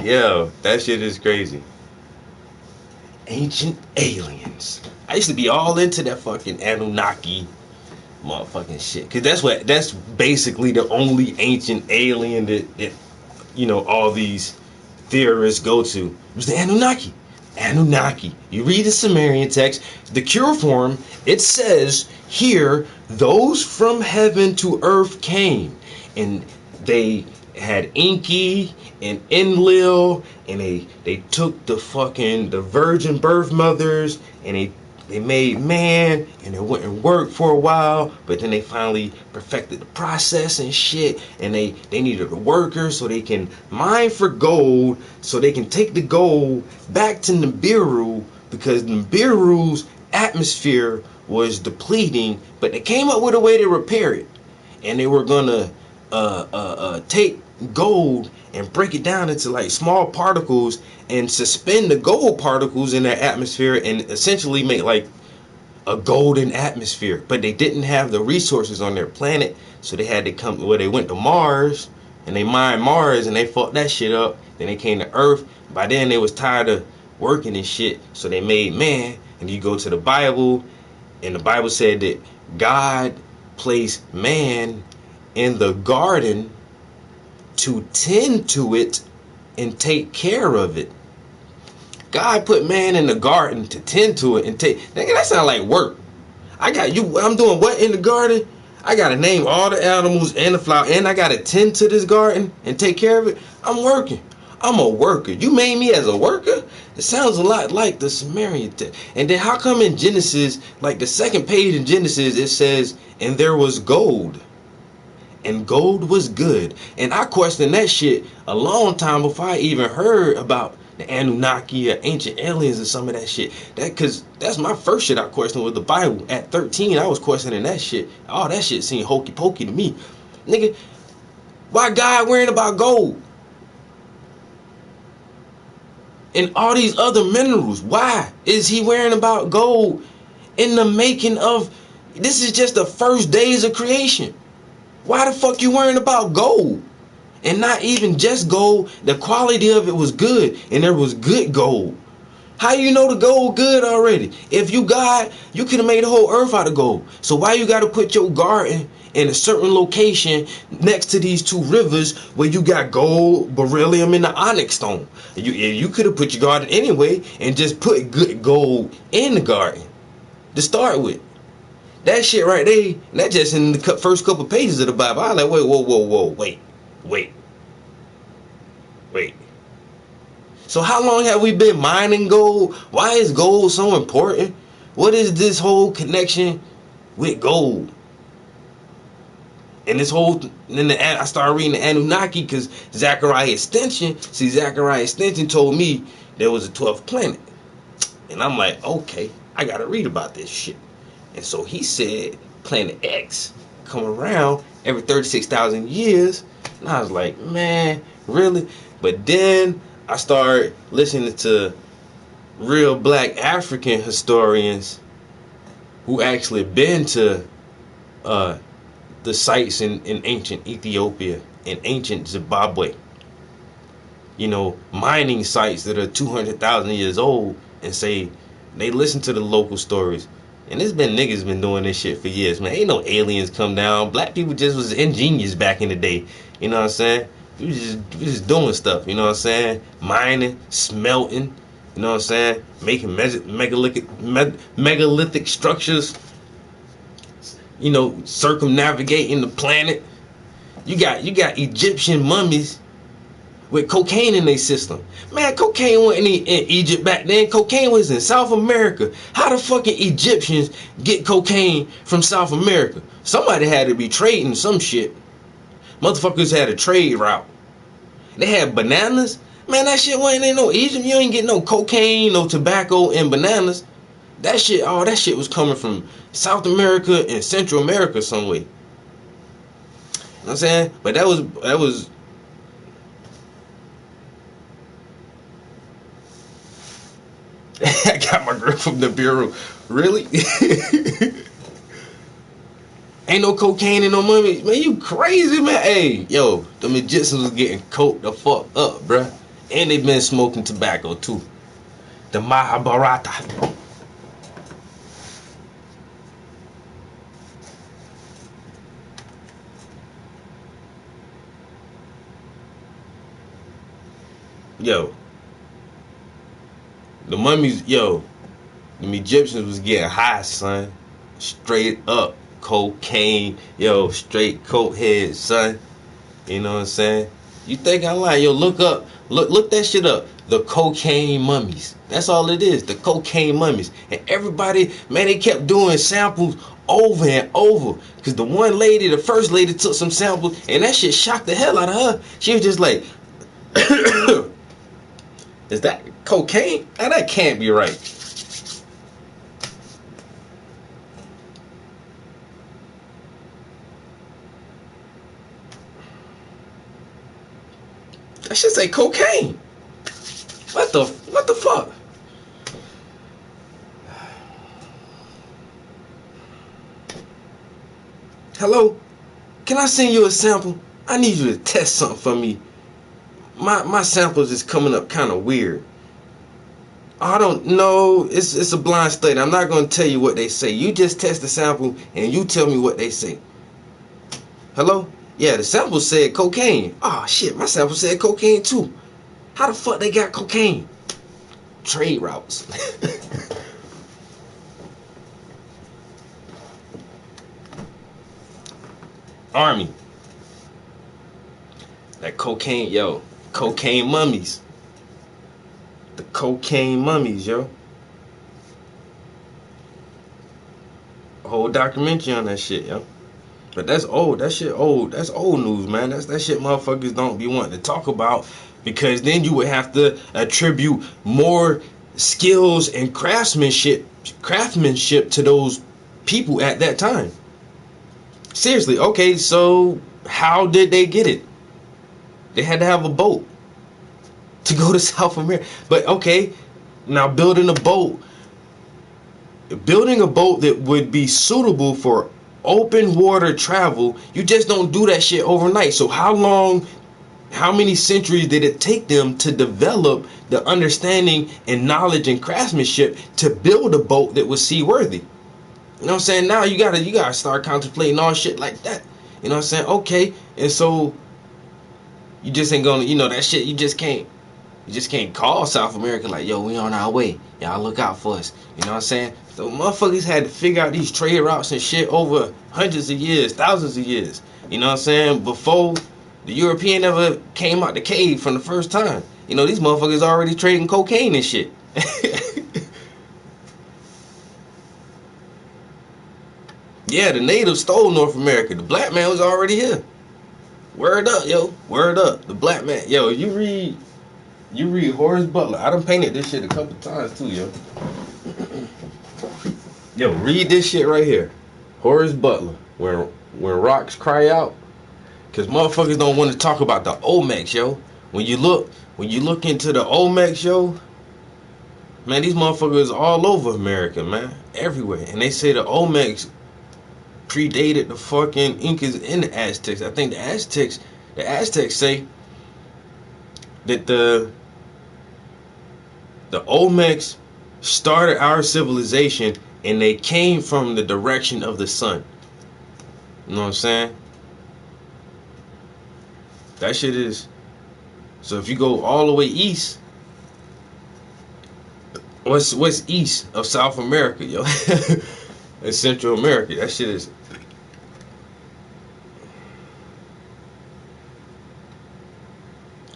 Yo, that shit is crazy. Ancient aliens. I used to be all into that fucking Anunnaki motherfucking shit. Cause that's basically the only ancient alien that you know all these theorists go to. It was the Anunnaki. Anunnaki. You read the Sumerian text, the Cuneiform, it says here, those from heaven to earth came, and they had Enki and Enlil, and they took the virgin birth mothers, and they made man, and it wouldn't work for a while, but then they finally perfected the process and shit, and they needed a worker so they can mine for gold, so they can take the gold back to Nibiru, because Nibiru's atmosphere was depleting, but they came up with a way to repair it, and they were gonna take gold and break it down into like small particles and suspend the gold particles in their atmosphere and essentially make like a golden atmosphere. But they didn't have the resources on their planet, so they had to come where they went to Mars, and they mined Mars and they fucked that shit up. Then they came to Earth. By then they was tired of working and shit, so they made man. And you go to the Bible, and the Bible said that God placed man in the garden to tend to it and take care of it. God put man in the garden to tend to it and take. Nigga, that sound like work. I got you. I'm doing what in the garden? I gotta name all the animals and the flower, and I gotta tend to this garden and take care of it. I'm working. I'm a worker. You made me as a worker? It sounds a lot like the Sumerian text. And then how come in Genesis, like the second page in Genesis, it says, and there was gold. And gold was good. And I questioned that shit a long time before I even heard about the Anunnaki or ancient aliens and some of that shit. Cause that's my first shit I questioned with the Bible. At 13, I was questioning that shit. All that shit seemed hokey pokey to me. Nigga, why God worrying about gold? And all these other minerals. Why is he worrying about gold in the making of, this is just the first days of creation. Why the fuck you worrying about gold? And not even just gold, the quality of it was good, and there was good gold. How you know the gold good already? If you God, you could have made the whole earth out of gold. So why you gotta put your garden in a certain location next to these two rivers where you got gold, beryllium, and the onyx stone? You could have put your garden anyway and just put good gold in the garden to start with. That shit right there, that just in the first couple pages of the Bible. I was like, wait. So how long have we been mining gold? Why is gold so important? What is this whole connection with gold? And this whole, then I started reading the Anunnaki because Zechariah Extension told me there was a 12th planet. And I'm like, okay, I gotta read about this shit. And so he said Planet X come around every 36,000 years. And I was like, man, really? But then I started listening to real black African historians who actually been to the sites in ancient Ethiopia and ancient Zimbabwe. You know, mining sites that are 200,000 years old, and say they listen to the local stories. And there's been niggas been doing this shit for years, man. Ain't no aliens come down. Black people just was ingenious back in the day. You know what I'm saying? We just doing stuff, you know what I'm saying? Mining, smelting, you know what I'm saying? Making megalithic structures, you know, circumnavigating the planet. You got Egyptian mummies with cocaine in their system. Man, cocaine wasn't in Egypt back then. Cocaine was in South America. How the fucking Egyptians get cocaine from South America? Somebody had to be trading some shit. Motherfuckers had a trade route. They had bananas. Man, that shit wasn't in no Egypt. You ain't get no cocaine, no tobacco, and bananas. That shit, all that shit was coming from South America and Central America some way. You know what I'm saying? But that was I got my girl from the bureau. Really? Ain't no cocaine and no money. Man, you crazy, man. Hey, yo, the Egyptians was getting coked the fuck up, bruh. And they been smoking tobacco, too. The Mahabharata. Yo. The mummies, yo, the Egyptians was getting high, son. Straight up cocaine, yo, straight coke head, son. You know what I'm saying? You think I'm lying? Yo, look that shit up. The cocaine mummies. That's all it is. The cocaine mummies. And everybody, man, they kept doing samples over and over. Cause the one lady, the first lady, took some samples, and that shit shocked the hell out of her. She was just like, "Is that cocaine? Now that can't be right." That shit say cocaine. What the fuck? Hello? Can I send you a sample? I need you to test something for me. My samples is coming up kind of weird. I don't know. It's a blind state. I'm not going to tell you what they say. You just test the sample and you tell me what they say. Hello? Yeah, the sample said cocaine. Oh shit, my sample said cocaine too. How the fuck they got cocaine? Trade routes. Army. That cocaine, yo. Cocaine mummies. The cocaine mummies, yo. A whole documentary on that shit, yo. But that's old. That shit old. That's old news, man. That shit motherfuckers don't be wanting to talk about, because then you would have to attribute more skills and craftsmanship to those people at that time. Seriously, okay, so how did they get it? They had to have a boat to go to South America. But okay, now building a boat that would be suitable for open water travel, you just don't do that shit overnight. So how many centuries did it take them to develop the understanding and knowledge and craftsmanship to build a boat that was seaworthy? You know what I'm saying? Now you gotta start contemplating all shit like that. You know what I'm saying? Okay, and so you just ain't gonna, that shit, you just can't call South America like, yo, we on our way. Y'all look out for us. You know what I'm saying? So motherfuckers had to figure out these trade routes and shit over hundreds of years, thousands of years. You know what I'm saying? Before the European ever came out the cave from the first time. These motherfuckers already trading cocaine and shit. Yeah, the natives stole North America. The black man was already here. Word up, yo. Word up. The black man. Yo, you read Horace Butler. I done painted this shit a couple times too, yo. Yo, read this shit right here. Horace Butler. When rocks cry out. Cause motherfuckers don't want to talk about the Olmecs, yo. When you look into the Olmecs, yo, man, these motherfuckers all over America, man. Everywhere. And they say the Olmecs predated the fucking Incas and the Aztecs. I think the Aztecs say that the Olmecs started our civilization and they came from the direction of the sun. You know what I'm saying? That shit is. So if you go all the way east, what's east of South America, yo? In Central America, that shit is.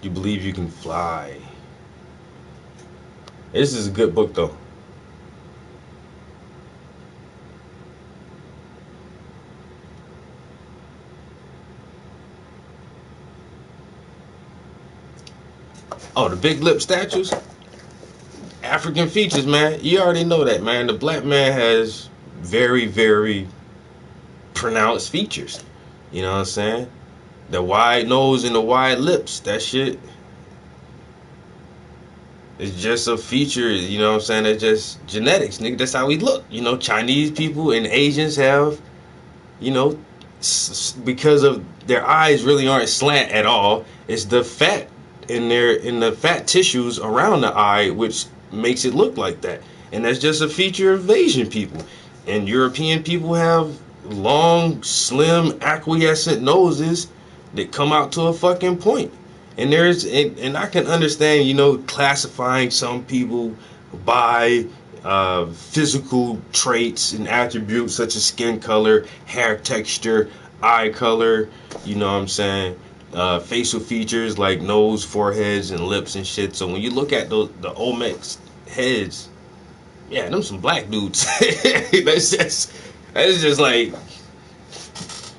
You believe you can fly. This is a good book though. Oh, the big lip statues? African features, man. You already know that, man. The black man has very, very pronounced features. You know what I'm saying? The wide nose and the wide lips, that shit is just a feature, you know what I'm saying? That's just genetics, nigga. That's how we look. Chinese people and Asians have, because of their eyes really aren't slant at all. It's the fat in the fat tissues around the eye which makes it look like that. And that's just a feature of Asian people. And European people have long, slim, acquiescent noses that come out to a fucking point. And I can understand, classifying some people by physical traits and attributes such as skin color, hair texture, eye color, you know what I'm saying? Facial features like nose, foreheads, and lips and shit. So when you look at the Olmec's heads, yeah, them some black dudes. That's just like,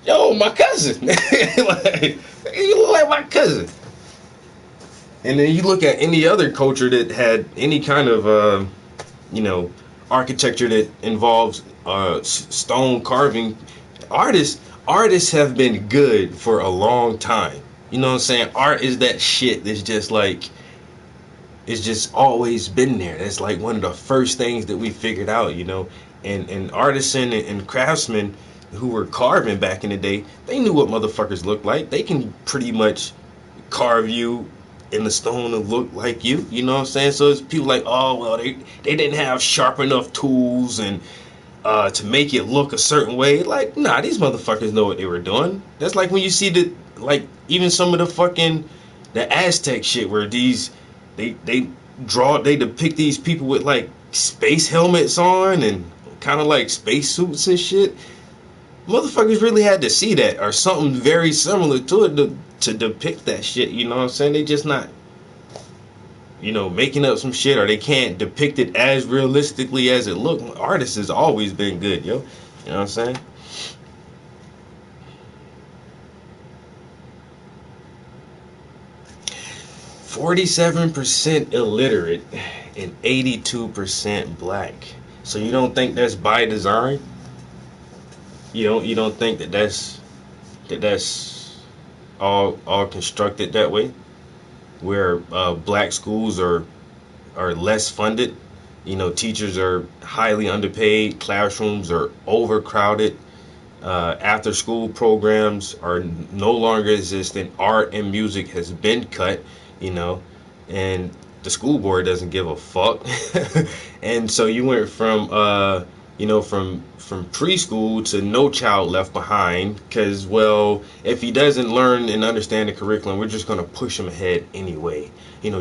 yo, my cousin. Like, you look like my cousin. And then you look at any other culture that had any kind of, architecture that involves stone carving. Artists have been good for a long time. You know what I'm saying? Art is that shit that's just like, it's just always been there. That's like one of the first things that we figured out, you know. And artisan and craftsmen who were carving back in the day, they knew what motherfuckers looked like. They can pretty much carve you in the stone and look like you know what I'm saying? So it's people like, oh well, they didn't have sharp enough tools and to make it look a certain way. Like, nah, these motherfuckers know what they were doing. That's like when you see even some of the Aztec shit where they depict these people with like space helmets on and kind of like space suits and shit. Motherfuckers really had to see that or something very similar to it to depict that shit, you know what I'm saying? They just not, making up some shit, or they can't depict it as realistically as it looked. Artists has always been good, yo. You know what I'm saying? "47% illiterate and 82% black." So you don't think that's by design? You don't think that's all constructed that way, where black schools are less funded, teachers are highly underpaid, classrooms are overcrowded, after school programs are no longer existent, art and music has been cut, and the school board doesn't give a fuck. And so you went from from preschool to No Child Left Behind, because, well, if he doesn't learn and understand the curriculum, we're just going to push him ahead anyway,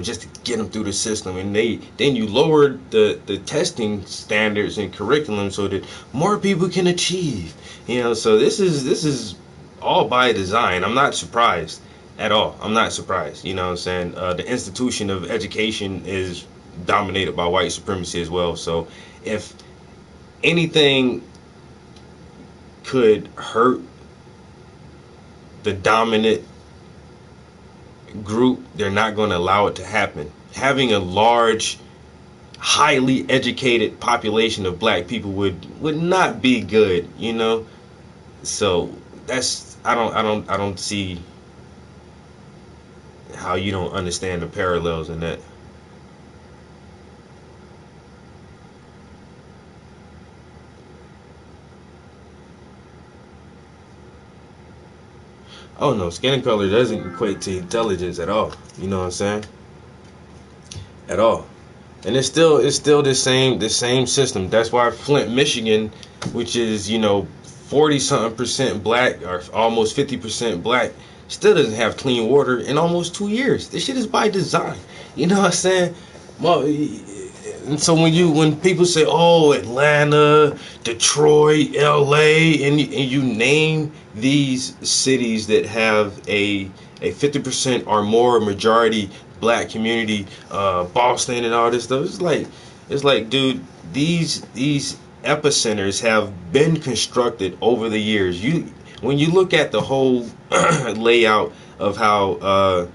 just to get him through the system. And then you lowered the testing standards and curriculum so that more people can achieve, so this is all by design. I'm not surprised at all. I'm not surprised. You know what I'm saying? The institution of education is dominated by white supremacy as well. So if anything could hurt the dominant group, they're not going to allow it to happen. Having a large, highly educated population of black people would not be good, So that's I don't see how you don't understand the parallels in that. Oh no, skin color doesn't equate to intelligence at all. You know what I'm saying? At all. And it's still the same system. That's why Flint, Michigan, which is, 40 something percent black or almost 50% black, still doesn't have clean water in almost 2 years. This shit is by design. You know what I'm saying? And so when people say, oh, Atlanta, Detroit, LA, and you name these cities that have a 50% or more majority black community, Boston and all this stuff, it's like, dude, these epicenters have been constructed over the years. When you look at the whole layout of how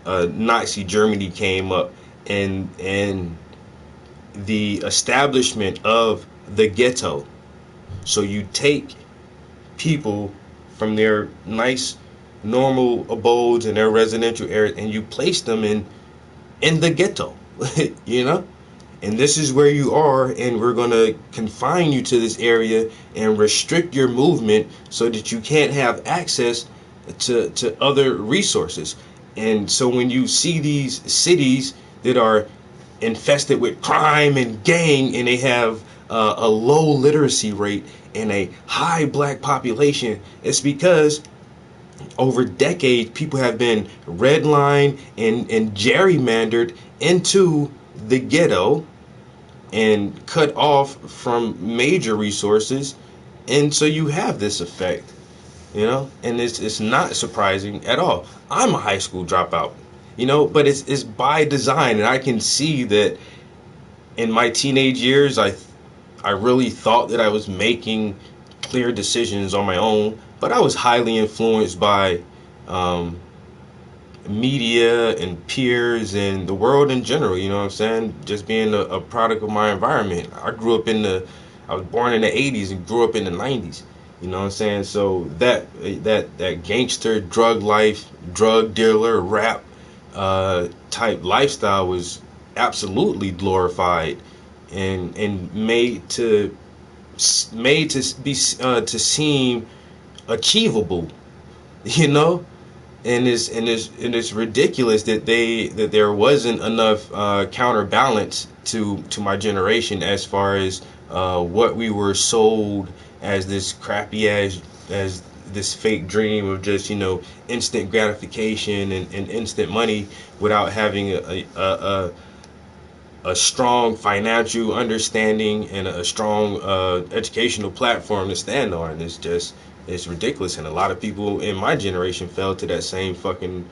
Nazi Germany came up and the establishment of the ghetto. So you take people from their nice normal abodes and their residential areas and you place them in the ghetto. And this is where you are, and we're going to confine you to this area and restrict your movement so that you can't have access to other resources. And so when you see these cities that are infested with crime and gang, and they have a low literacy rate and a high black population, it's because over decades people have been redlined and gerrymandered into the ghetto, and cut off from major resources, and so you have this effect, and it's not surprising at all. I'm a high school dropout, but it's by design, and I can see that in my teenage years, I really thought that I was making clear decisions on my own, but I was highly influenced by media and peers and the world in general, you know what I'm saying? Just being a product of my environment. I was born in the 80s and grew up in the 90s, you know what I'm saying? So that gangster drug life, drug dealer, rap type lifestyle was absolutely glorified and made to be to seem achievable, you know. And it's ridiculous that there wasn't enough counterbalance to my generation as far as what we were sold as this crappy as this fake dream of just instant gratification and instant money without having a strong financial understanding and a strong educational platform to stand on. It's ridiculous, and a lot of people in my generation fell to that same fucking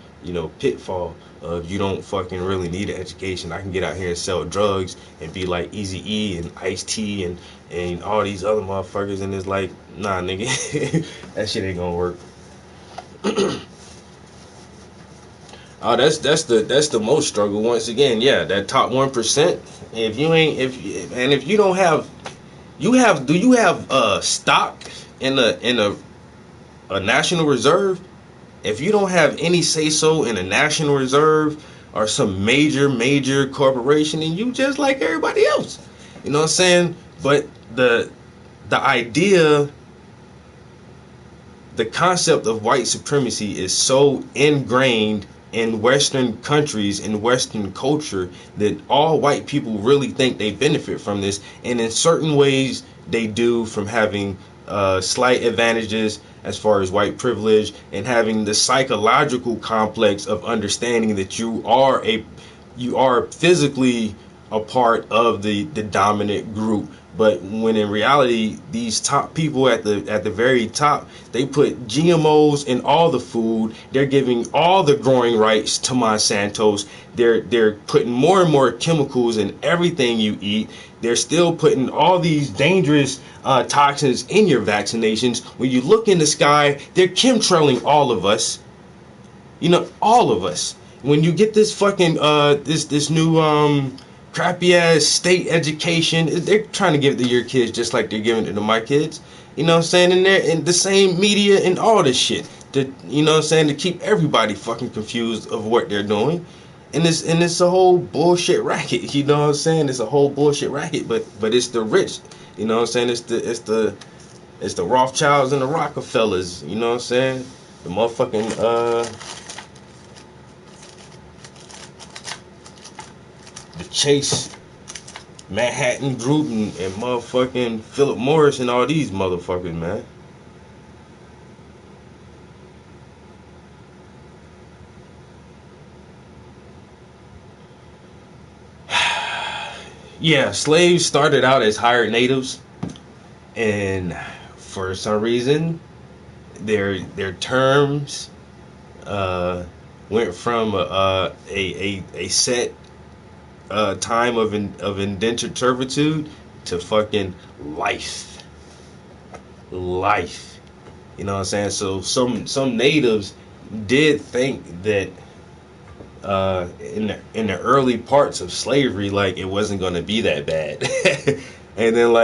pitfall of, you don't fucking really need an education. I can get out here and sell drugs and be like Eazy-E and Ice-T and all these other motherfuckers, and it's like, nah, nigga, that shit ain't gonna work. Oh, that's the most struggle. Once again, yeah, that top 1%. If you don't have, do you have stock in a national reserve? If you don't have any say so in a national reserve or some major corporation, then you just like everybody else. You know what I'm saying? But the idea, the concept of white supremacy is so ingrained in Western countries, in Western culture, that all white people really think they benefit from this, and in certain ways they do, from having slight advantages as far as white privilege and having the psychological complex of understanding that you are physically a part of the dominant group. But when in reality, these top people at the very top, they put GMOs in all the food. They're giving all the growing rights to Monsanto's. They're putting more and more chemicals in everything you eat. They're still putting all these dangerous toxins in your vaccinations. When you look in the sky, they're chemtrailing all of us. All of us. When you get this fucking this new crappy ass state education, they're trying to give it to your kids just like they're giving it to my kids. You know what I'm saying? And they're in the same media and all this shit. To keep everybody fucking confused of what they're doing. And it's a whole bullshit racket. You know what I'm saying? It's a whole bullshit racket, but it's the rich. You know what I'm saying? It's the Rothschilds and the Rockefellers. You know what I'm saying? The motherfucking the Chase Manhattan Group and motherfucking Philip Morris and all these motherfuckers, man. Yeah, slaves started out as hired natives, and for some reason their terms went from a set time of indentured servitude to fucking life. You know what I'm saying? So some natives did think that in the early parts of slavery, like, it wasn't going to be that bad. And then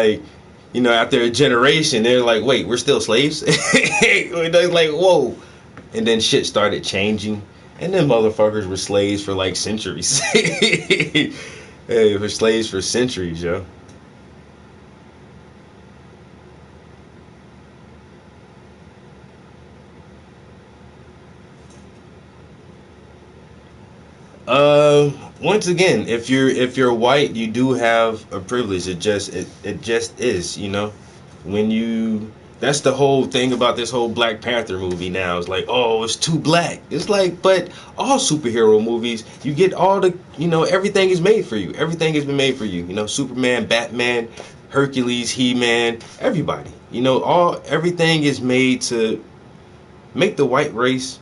after a generation, they're like, wait, we're still slaves? They're like, whoa. And then shit started changing. And then motherfuckers were slaves for like centuries. Hey, were slaves for centuries, yo. Once again, if you're white, you do have a privilege. It just is, When you That's the whole thing about this whole Black Panther movie now. It's like, oh, it's too black. It's like, but all superhero movies, you get all the, everything is made for you. Everything has been made for you. Superman, Batman, Hercules, He-Man, everybody. Everything is made to make the white race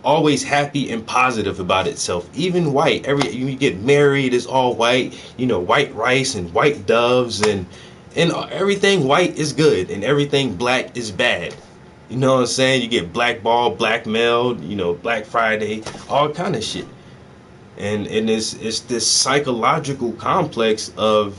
always happy and positive about itself. Even white, you get married, it's all white. White rice and white doves and everything white is good and everything black is bad. You know what I'm saying? You get blackballed, blackmailed, Black Friday, all kind of shit. And it's this psychological complex of,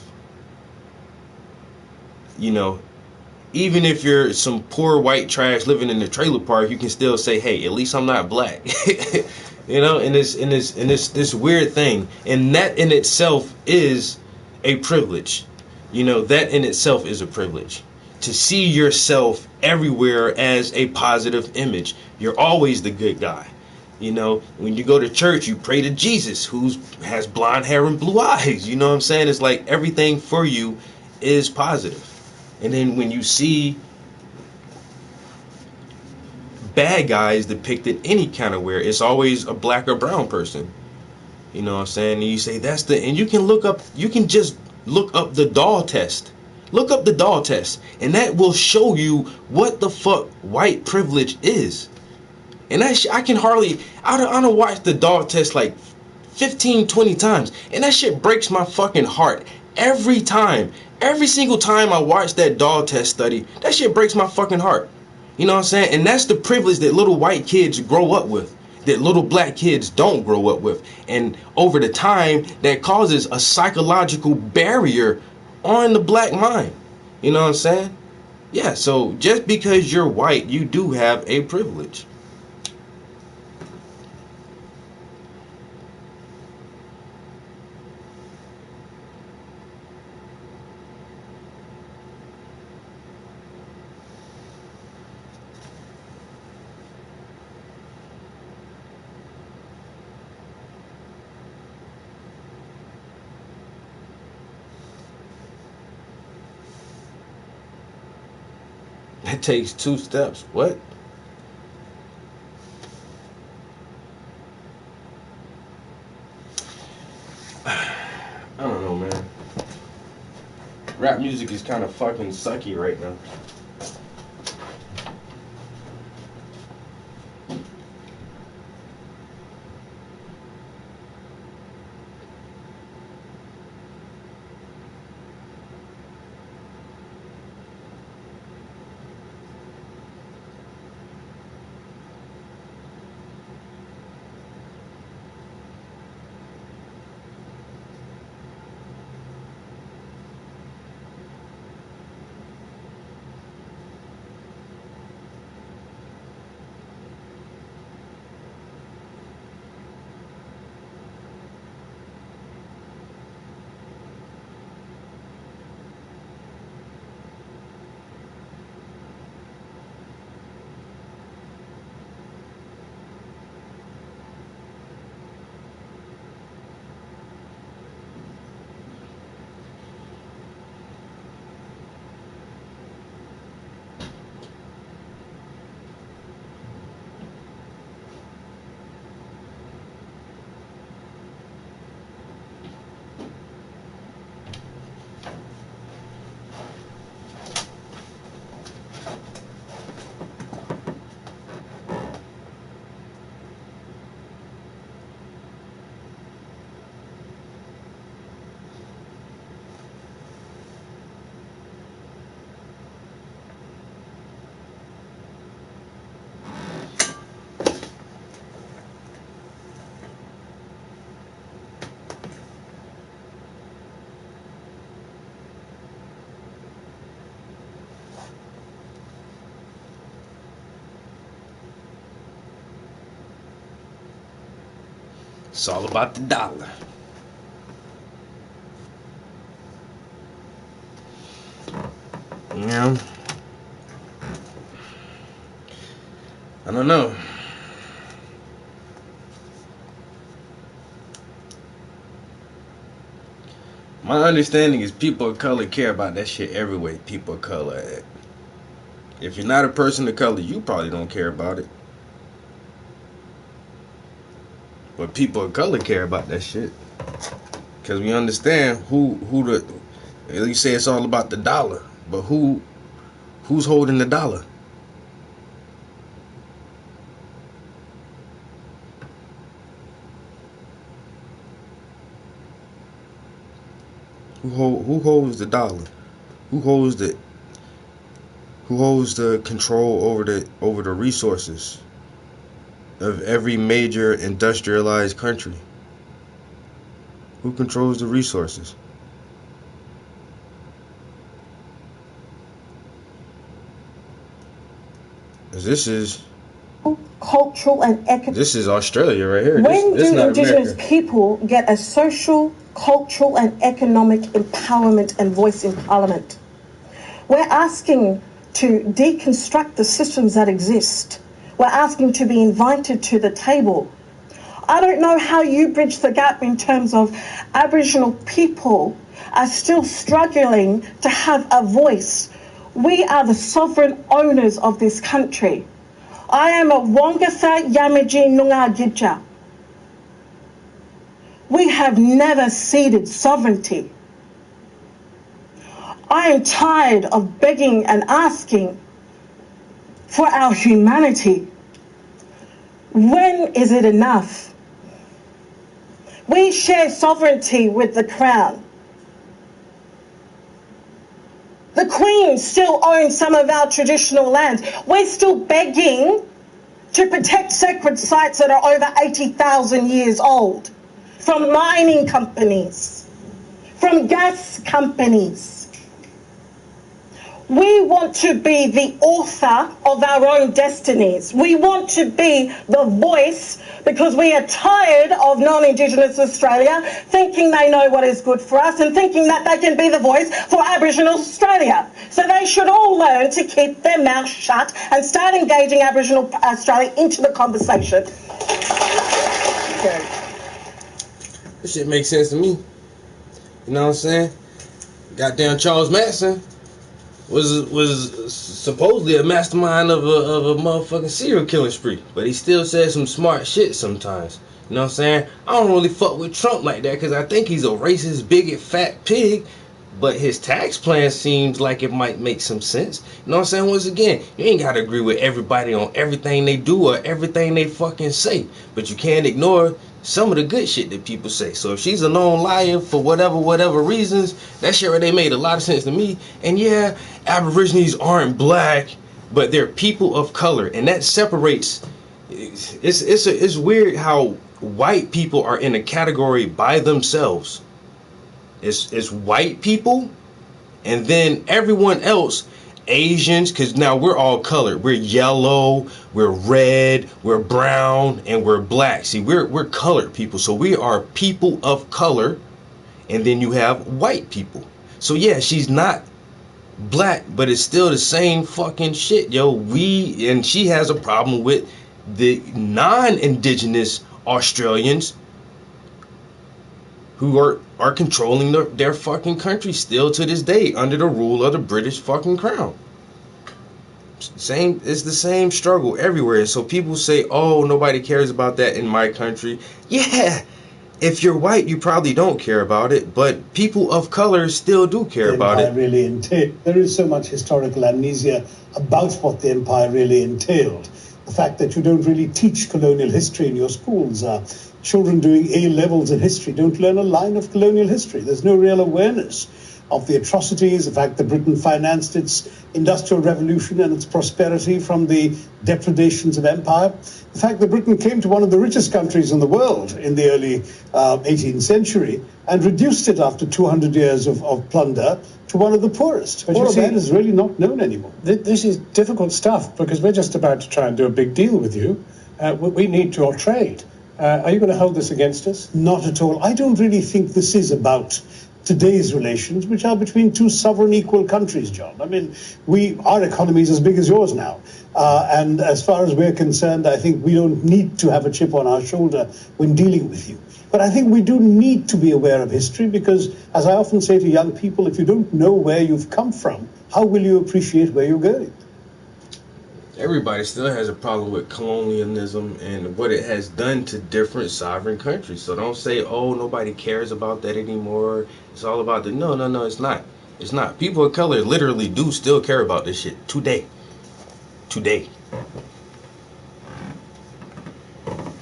even if you're some poor white trash living in the trailer park, you can still say, hey, at least I'm not black. And it's this weird thing. And that in itself is a privilege. That in itself is a privilege. To see yourself everywhere as a positive image. You're always the good guy. When you go to church, you pray to Jesus, who has blonde hair and blue eyes. You know what I'm saying? It's like everything for you is positive. And then when you see bad guys depicted any kind of where, it's always a black or brown person. You know what I'm saying? And you say and you can just look up the doll test. Look up the doll test. And that will show you what the fuck white privilege is. And I don't watch the doll test like 15, 20 times. And that shit breaks my fucking heart. Every time. Every single time I watch that doll test study, that shit breaks my fucking heart. You know what I'm saying? And that's the privilege that little white kids grow up with, that little black kids don't grow up with. And over the time, that causes a psychological barrier on the black mind. You know what I'm saying? Yeah, so just because you're white, you do have a privilege. It takes 2 steps. What? I don't know, man. Rap music is kind of fucking sucky right now. It's all about the dollar. Yeah. I don't know. My understanding is people of color care about that shit every way people of color at. If you're not a person of color, you probably don't care about it. But people of color care about that shit. Because we understand who the... You say it's all about the dollar. But who's holding the dollar? Who holds the dollar? Who holds the control over the resources of every major industrialized country? Who controls the resources? This is cultural and economic. This is Australia right here. When this do not Indigenous America. people get a social, cultural and economic empowerment and voice in Parliament? We're asking to deconstruct the systems that exist. We're asking to be invited to the table. I don't know how you bridge the gap in terms of Aboriginal people are still struggling to have a voice. We are the sovereign owners of this country. I am a Wongatha Yamaji Noongar Gidja. We have never ceded sovereignty. I am tired of begging and asking for our humanity. When is it enough? We share sovereignty with the Crown. The Queen still owns some of our traditional lands. We're still begging to protect sacred sites that are over 80,000 years old from mining companies, from gas companies. We want to be the author of our own destinies. We want to be the voice because we are tired of non-Indigenous Australia thinking they know what is good for us and thinking that they can be the voice for Aboriginal Australia. So they should all learn to keep their mouth shut and start engaging Aboriginal Australia into the conversation. Okay. This shit makes sense to me. You know what I'm saying? Goddamn Charles Manson was supposedly a mastermind of a motherfucking serial killing spree, but he still says some smart shit sometimes. You know what I'm saying? I don't really fuck with Trump like that because I think he's a racist, bigot, fat pig, but his tax plan seems like it might make some sense. You know what I'm saying? Once again, you ain't gotta agree with everybody on everything they do or everything they fucking say, but you can't ignore some of the good shit that people say. So if she's a known liar for whatever reasons, that shit right there made a lot of sense to me. And yeah, Aborigines aren't black, but they're people of color, and that separates. It's weird how white people are in a category by themselves. It's white people, and then everyone else. Asians, because now we're all colored. We're yellow, we're red, we're brown, and we're black. See, we're colored people, so we are people of color. And then you have white people. So yeah, she's not black, but it's still the same fucking shit, yo. And she has a problem with the non-Indigenous Australians who are controlling their fucking country still to this day under the rule of the British fucking crown. It's the same struggle everywhere. So people say, oh, nobody cares about that in my country. Yeah, if you're white, you probably don't care about it, but people of color still do care about it. Really entailed. There is so much historical amnesia about what the empire really entailed. The fact that you don't really teach colonial history in your schools. Children doing A levels in history don't learn a line of colonial history. There's no real awareness of the atrocities, the fact that Britain financed its industrial revolution and its prosperity from the depredations of empire. The fact that Britain came to one of the richest countries in the world in the early 18th century and reduced it after 200 years of plunder to one of the poorest. But all of that is really not known anymore. This is difficult stuff because we're just about to try and do a big deal with you. We need your trade. Are you going to hold this against us? Not at all. I don't really think this is about today's relations, which are between two sovereign equal countries, John. I mean, our economy is as big as yours now. And as far as we're concerned, I think we don't need to have a chip on our shoulder when dealing with you. But I think we do need to be aware of history because, as I often say to young people, if you don't know where you've come from, how will you appreciate where you're going? everybody still has a problem with colonialism and what it has done to different sovereign countries. So don't say, oh, nobody cares about that anymore. It's all about the no, it's not. It's not. People of color literally do still care about this shit today. Today.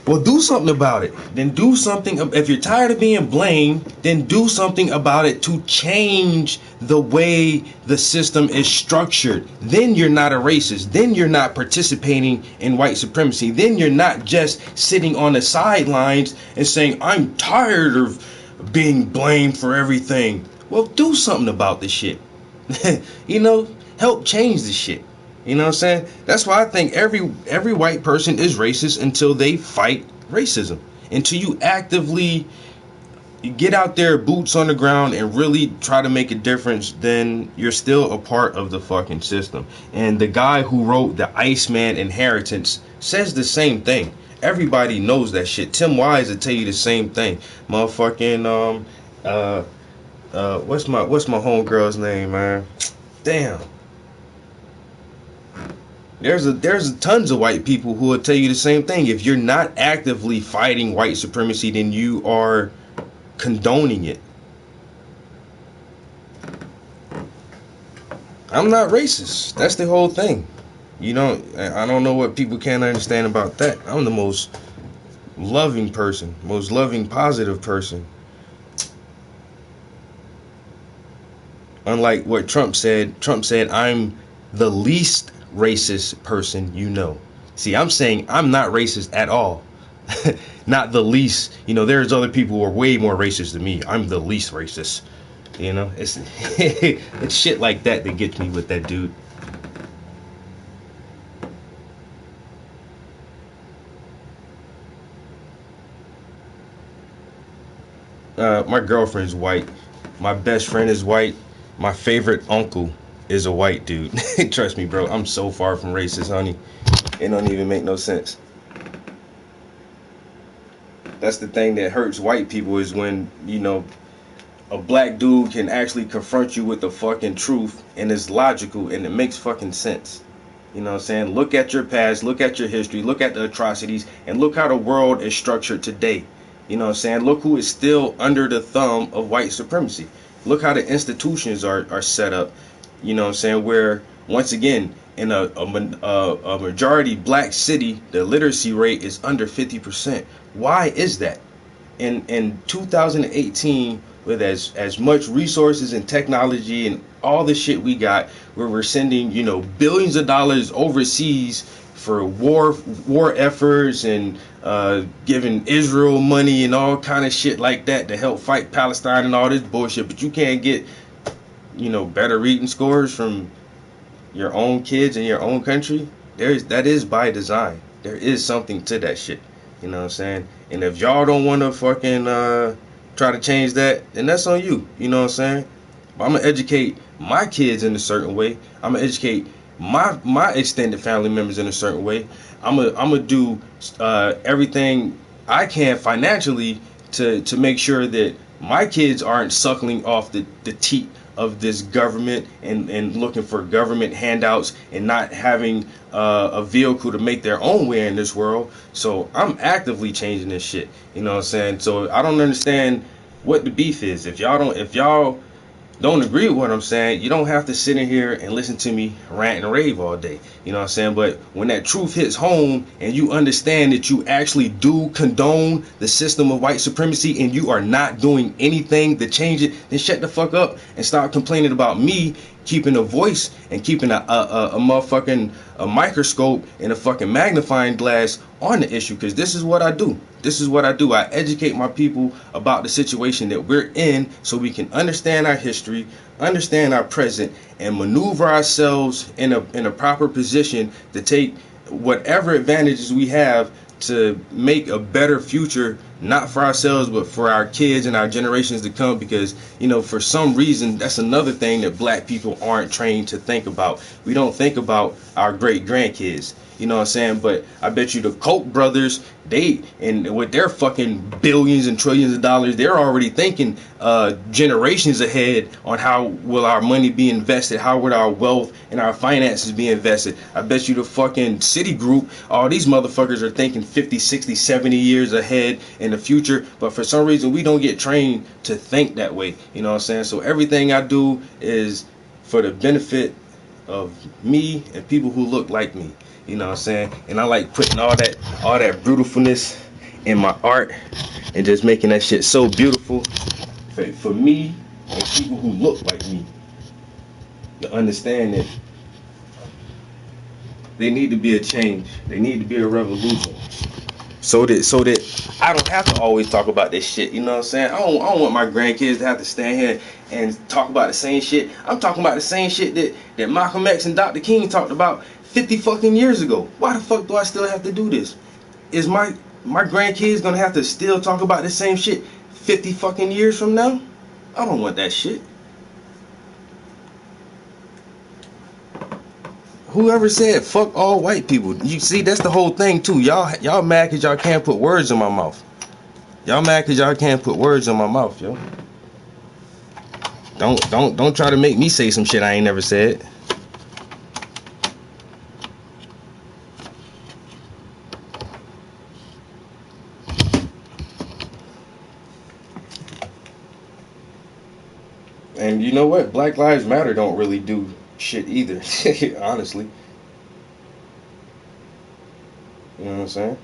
Well, do something about it. Then do something. If you're tired of being blamed, then do something about it to change the way the system is structured. Then you're not a racist. Then you're not participating in white supremacy. Then you're not just sitting on the sidelines and saying, I'm tired of being blamed for everything. Well, do something about this shit. You know, help change the shit. You know what I'm saying? That's why I think every white person is racist until they fight racism. Until you actively get out there, boots on the ground, and really try to make a difference, then you're still a part of the fucking system. And the guy who wrote The Iceman Inheritance says the same thing. Everybody knows that shit. Tim Wise will tell you the same thing. Motherfucking what's my homegirl's name, man? Damn. There's tons of white people who will tell you the same thing. If you're not actively fighting white supremacy, then you are condoning it. I'm not racist. That's the whole thing. I don't know what people can't understand about that. I'm the most loving person, most loving, positive person. Unlike what Trump said, I'm the least racist person you know. See, I'm saying I'm not racist at all. Not the least. There's other people who are way more racist than me. I'm the least racist. It's it's shit like that gets me with that dude. My girlfriend's white. My best friend is white. My favorite uncle is a white dude. Trust me, bro. I'm so far from racist, honey. It don't even make no sense. That's the thing that hurts white people is when, a black dude can actually confront you with the fucking truth and it's logical and it makes fucking sense. You know what I'm saying? Look at your past, look at your history, look at the atrocities, and look how the world is structured today. You know what I'm saying? Look who is still under the thumb of white supremacy. Look how the institutions are set up. You know what I'm saying? Where, once again, in a majority black city, the literacy rate is under 50%. Why is that? In 2018, with as much resources and technology and all the shit we got, where we're sending, billions of dollars overseas for war efforts and giving Israel money and all kind of shit like that to help fight Palestine and all this bullshit, but you can't get better reading scores from your own kids in your own country. That is by design. There is something to that shit. You know what I'm saying? And if y'all don't want to fucking try to change that, then that's on you. You know what I'm saying? But I'm gonna educate my kids in a certain way. I'm gonna educate my extended family members in a certain way. I'm gonna do everything I can financially to make sure that my kids aren't suckling off the teat of this government and looking for government handouts and not having a vehicle to make their own way in this world. So I'm actively changing this shit. You know what I'm saying? So I don't understand what the beef is. If y'all don't agree with what I'm saying, you don't have to sit in here and listen to me rant and rave all day. You know what I'm saying? But when that truth hits home and you understand that you actually do condone the system of white supremacy and you are not doing anything to change it, then shut the fuck up and stop complaining about me keeping a voice and keeping a motherfucking microscope and a fucking magnifying glass on the issue. Because this is what I do. I educate my people about the situation that we're in so we can understand our history, understand our present, and maneuver ourselves in a proper position to take whatever advantages we have to make a better future, not for ourselves, but for our kids and our generations to come. Because, for some reason, that's another thing that black people aren't trained to think about. We don't think about our great grandkids. You know what I'm saying? But I bet you the Koch brothers, they, and with their fucking billions and trillions of dollars, they're already thinking generations ahead on how will our money be invested, how would our wealth and our finances be invested. I bet you the fucking Citigroup, all these motherfuckers are thinking 50, 60, 70 years ahead in the future, but for some reason we don't get trained to think that way. You know what I'm saying? So everything I do is for the benefit of me and people who look like me. You know what I'm saying? And I like putting all that beautifulness in my art and just making that shit so beautiful for me and people who look like me to understand that they need to be a change. They need to be a revolution. So that I don't have to always talk about this shit. You know what I'm saying? I don't want my grandkids to have to stand here and talk about the same shit. I'm talking about the same shit that Malcolm X and Dr. King talked about 50 fucking years ago. Why the fuck do I still have to do this? Is my grandkids gonna have to still talk about the same shit 50 fucking years from now? I don't want that shit. Whoever said fuck all white people? You see, that's the whole thing too. Y'all mad cause y'all can't put words in my mouth. Y'all mad cause y'all can't put words in my mouth, yo. Don't try to make me say some shit I ain't never said. And you know what? Black Lives Matter don't really do shit either, honestly. You know what I'm saying?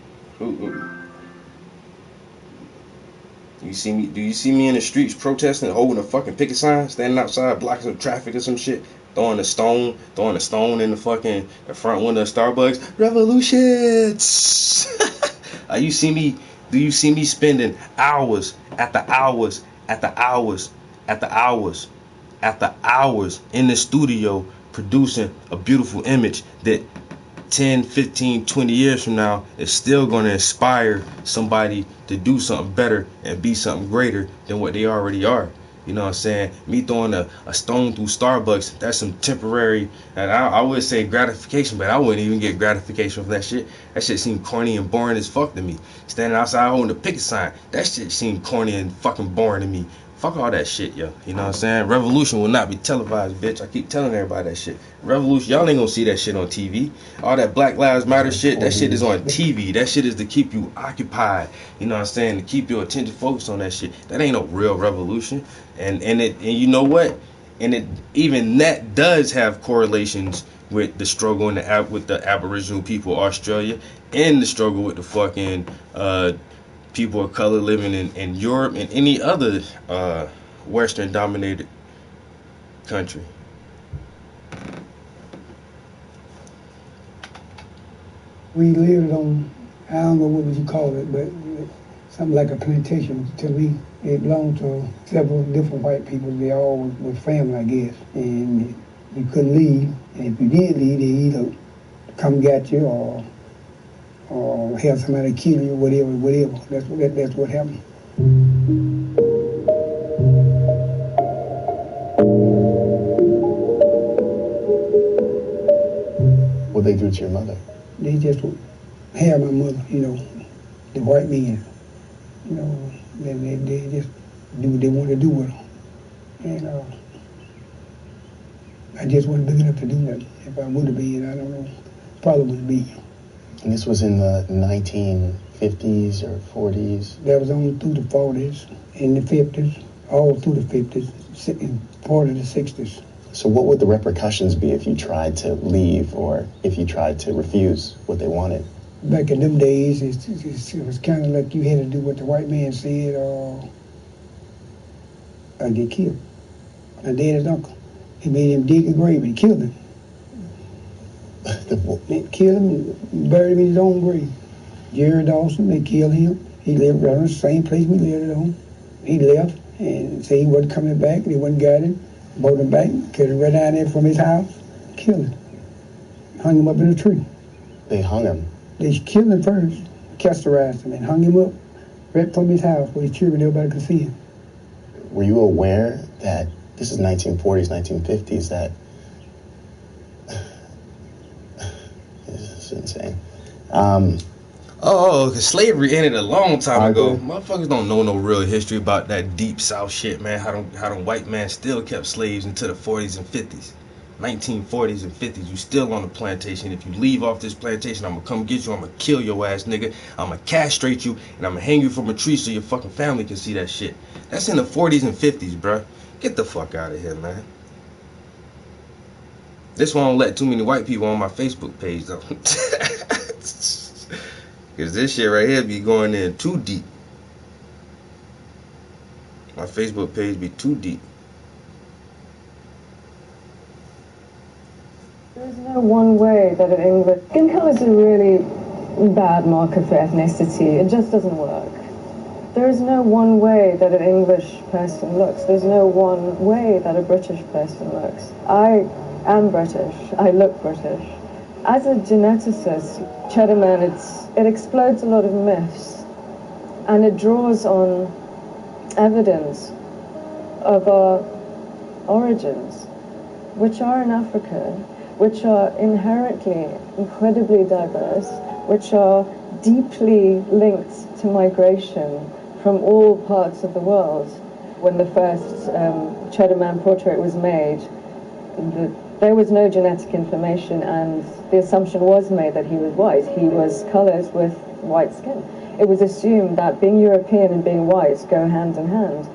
You see me? Do you see me in the streets protesting, holding a fucking picket sign, standing outside blocking some traffic or some shit, throwing a stone in the fucking front window of Starbucks? Revolutions! You see me? Do you see me spending hours after hours after hours after hours after hours in the studio producing a beautiful image that 10, 15, 20 years from now is still going to inspire somebody to do something better and be something greater than what they already are? You know what I'm saying? Me throwing a stone through Starbucks, that's some temporary, and I would say gratification, but I wouldn't even get gratification from that shit. That shit seemed corny and boring as fuck to me. Standing outside holding a picket sign, that shit seemed corny and fucking boring to me. Fuck all that shit, yo. You know what I'm saying? Revolution will not be televised, bitch. I keep telling everybody that shit. Revolution, y'all ain't gonna see that shit on TV. All that Black Lives Matter shit, that shit is on TV. That shit is to keep you occupied. You know what I'm saying? To keep your attention focused on that shit. That ain't no real revolution. And you know what? And it even that does have correlations with the struggle with the Aboriginal people of Australia and the struggle with the fucking people of color living in Europe and any other Western dominated country. We lived on, I don't know what would you call it, but something like a plantation to me. It belonged to several different white people. They all were family, I guess. And you couldn't leave. And if you did leave, they either come get you or have somebody kill you, whatever. That's what happened. What they do to your mother? They just had my mother, the white men. They just do what they want to do with her. And I just wasn't big enough to do nothing. If I would have been, I don't know, probably would be. And this was in the 1950s or 40s? That was on through the 40s, in the 50s, all through the 50s, and part of the 60s. So what would the repercussions be if you tried to leave or if you tried to refuse what they wanted? Back in them days, it was kind of like you had to do what the white man said or get killed. My daddy's uncle, he made him dig a grave and he killed him. They killed him and buried him in his own grave. Jerry Dawson, they killed him. He lived around the same place we lived at home. He left and said he wasn't coming back. They wouldn't guide him. Brought him back, carried him right down there from his house, killed him. Hung him up in a tree. They hung him? They killed him first, castorized him, and hung him up right from his house where his children, nobody could see him. Were you aware that this is 1940s, 1950s, that It's insane. Cause slavery ended a long time I ago. agree. Motherfuckers don't know no real history about that deep South shit, man. How them white man still kept slaves into the 40s and 50s. 1940s and 50s, you still on the plantation. If you leave off this plantation, I'm gonna come get you, I'm gonna kill your ass, nigga. I'm gonna castrate you, and I'm gonna hang you from a tree so your fucking family can see that shit. That's in the 40s and 50s, bruh. Get the fuck out of here, man. This one don't let too many white people on my Facebook page, though. Because this shit right here be going in too deep. My Facebook page be too deep. There's no one way that an English... Skin color is a really bad marker for ethnicity. It just doesn't work. There is no one way that an English person looks. There's no one way that a British person looks. I am British. I look British. As a geneticist, Cheddar Man, it explodes a lot of myths. And it draws on evidence of our origins, which are in Africa, which are inherently incredibly diverse, which are deeply linked to migration from all parts of the world. When the first Cheddar Man portrait was made, there was no genetic information, and the assumption was made that he was white. He was colored with white skin. It was assumed that being European and being white go hand in hand.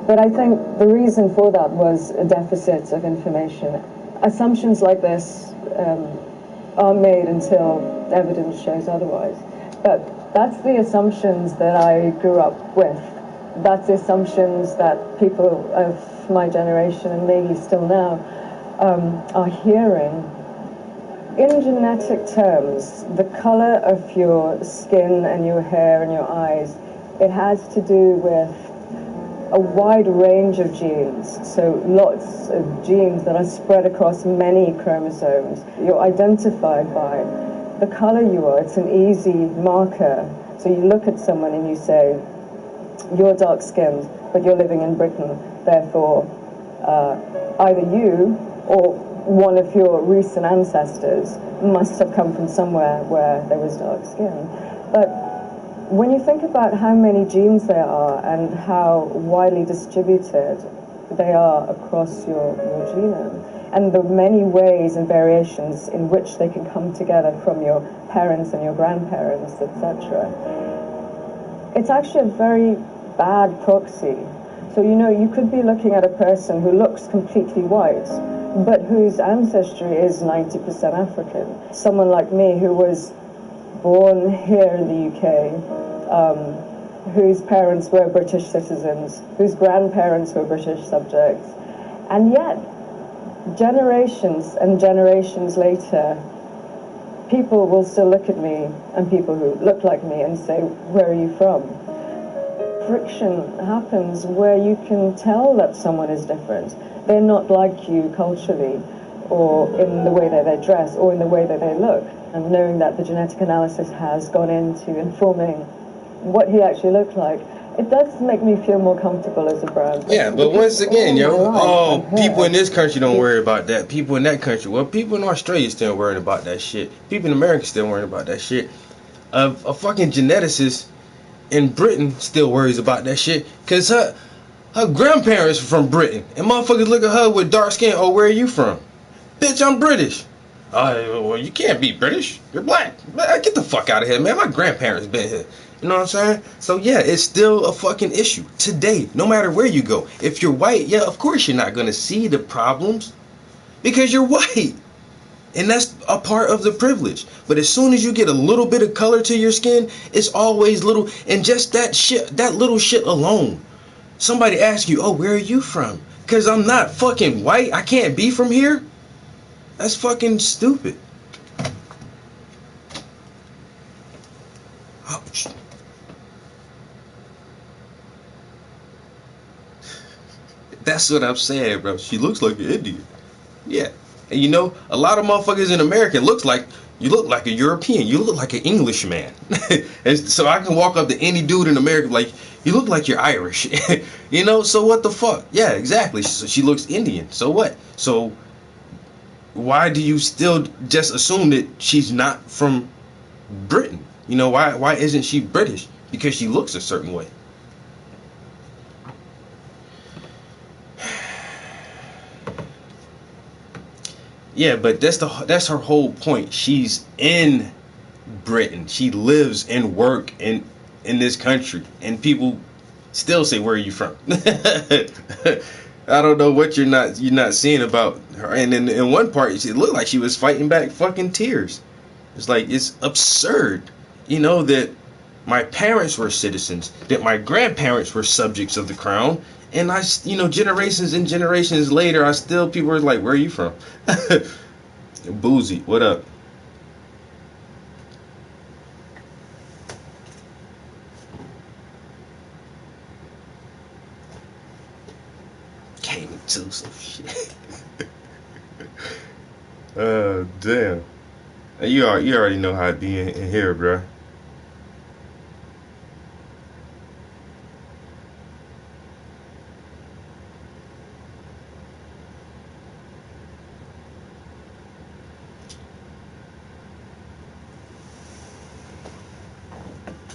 But I think the reason for that was a deficit of information. Assumptions like this are made until evidence shows otherwise. But that's the assumptions that I grew up with. That's the assumptions that people of my generation, and maybe still now, are hearing. In genetic terms, the color of your skin and your hair and your eyes, it has to do with a wide range of genes, so lots of genes that are spread across many chromosomes. You're identified by the color you are. It's an easy marker. So you look at someone and you say, you're dark-skinned, but you're living in Britain, therefore either you or one of your recent ancestors must have come from somewhere where there was dark skin. But when you think about how many genes there are and how widely distributed they are across your genome, and the many ways and variations in which they can come together from your parents and your grandparents, etc., it's actually a very bad proxy. So, you could be looking at a person who looks completely white, but whose ancestry is 90% African. Someone like me who was born here in the UK, whose parents were British citizens, whose grandparents were British subjects, and yet generations and generations later, people will still look at me, and people who look like me, and say, where are you from? Friction happens where you can tell that someone is different. They're not like you culturally, or in the way that they dress, or in the way that they look. And knowing that the genetic analysis has gone into informing what he actually looked like, it does make me feel more comfortable as a brand. Yeah, but once again, people in this country don't worry about that. People in that country, well, people in Australia still worrying about that shit. People in America still worrying about that shit. A fucking geneticist in Britain still worries about that shit, because her grandparents are from Britain, and motherfuckers look at her with dark skin. Oh, where are you from? Bitch, I'm British. Well, you can't be British. You're black. Get the fuck out of here, man. My grandparents been here. You know what I'm saying? So yeah, it's still a fucking issue today, no matter where you go. If you're white, yeah, of course you're not gonna see the problems because you're white. And that's a part of the privilege. But as soon as you get a little bit of color to your skin, it's always little. And just that shit, that little shit alone. Somebody asks you, oh, where are you from? Because I'm not fucking white. I can't be from here. That's fucking stupid. Ouch. That's what I'm saying, bro. She looks like an Indian. Yeah. And a lot of motherfuckers in America you look like a European. You look like an Englishman. And so I can walk up to any dude in America like, you look like you're Irish. So what the fuck? Yeah, exactly. So she looks Indian. So what? So why do you still just assume that she's not from Britain? You know, why isn't she British? Because she looks a certain way. Yeah, but that's her whole point. She's in Britain. She lives and work in this country, and people still say, "Where are you from?" I don't know what you're not seeing about her. And in one part, it looked like she was fighting back fucking tears. It's like, it's absurd, you know, that my parents were citizens, that my grandparents were subjects of the crown, and generations and generations later, people are like, "Where are you from?" Boozy, what up? Came into some shit. Damn. You already know how it be in here, bruh.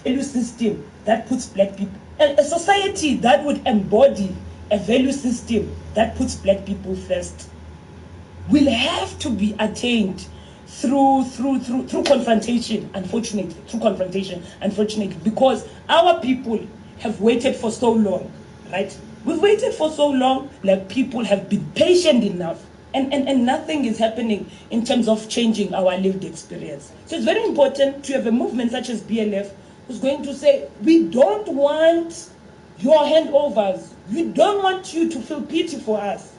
Value system that puts black people, a society that would embody a value system that puts black people first will have to be attained through confrontation, unfortunately, because our people have waited for so long, right? We've waited for so long, like people have been patient enough, and nothing is happening in terms of changing our lived experience. So it's very important to have a movement such as BLF who's going to say, we don't want your handovers. We don't want you to feel pity for us.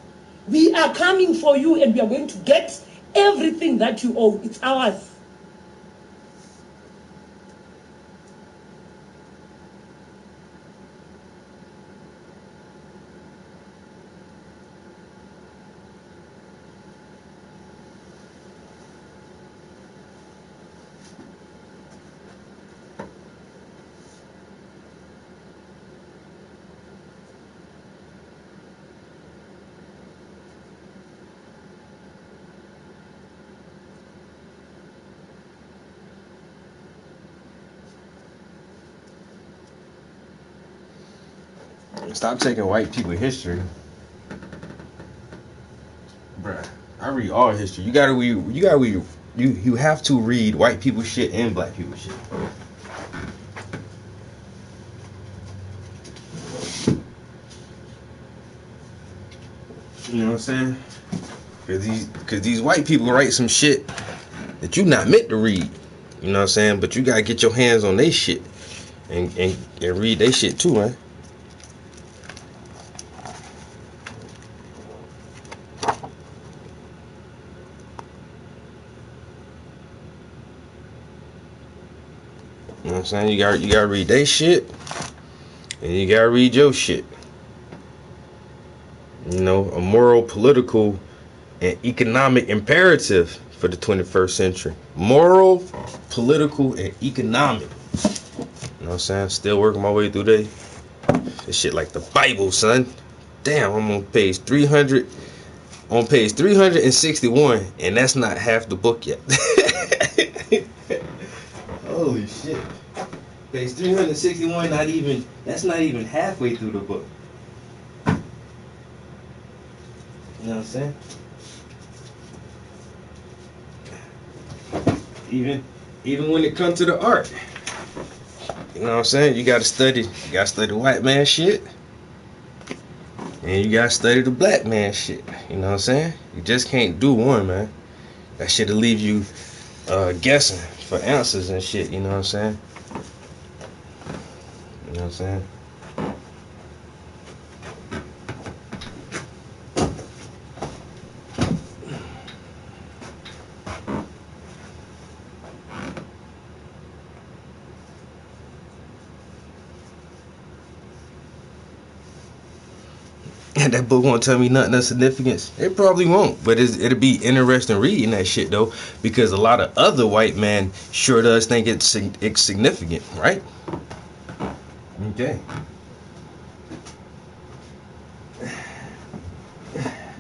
We are coming for you, and we are going to get everything that you owe. It's ours. Stop taking white people history. Bruh, I read all history. You have to read white people shit and black people shit. You know what I'm saying? Cause these white people write some shit that you not meant to read. You know what I'm saying? But you gotta get your hands on they shit and read they shit too, man. You know what I'm saying? You gotta read they shit, and you gotta read your shit. You know, a moral, political, and economic imperative for the 21st century. Moral, political, and economic. You know what I'm saying? Still working my way through this shit like the Bible, son. Damn, I'm on page 300. On page 361, and that's not half the book yet. Holy shit. Page 361, that's not even halfway through the book. You know what I'm saying? Even when it comes to the art. You know what I'm saying? You gotta study white man shit. And you gotta study the black man shit. You know what I'm saying? You just can't do one, man. That shit'll leave you guessing for answers and shit, you know what I'm saying? You know what I'm saying? And that book won't tell me nothing of significance. It probably won't, but it'll be interesting reading that shit though, because a lot of other white men sure does think it's significant, right? Okay.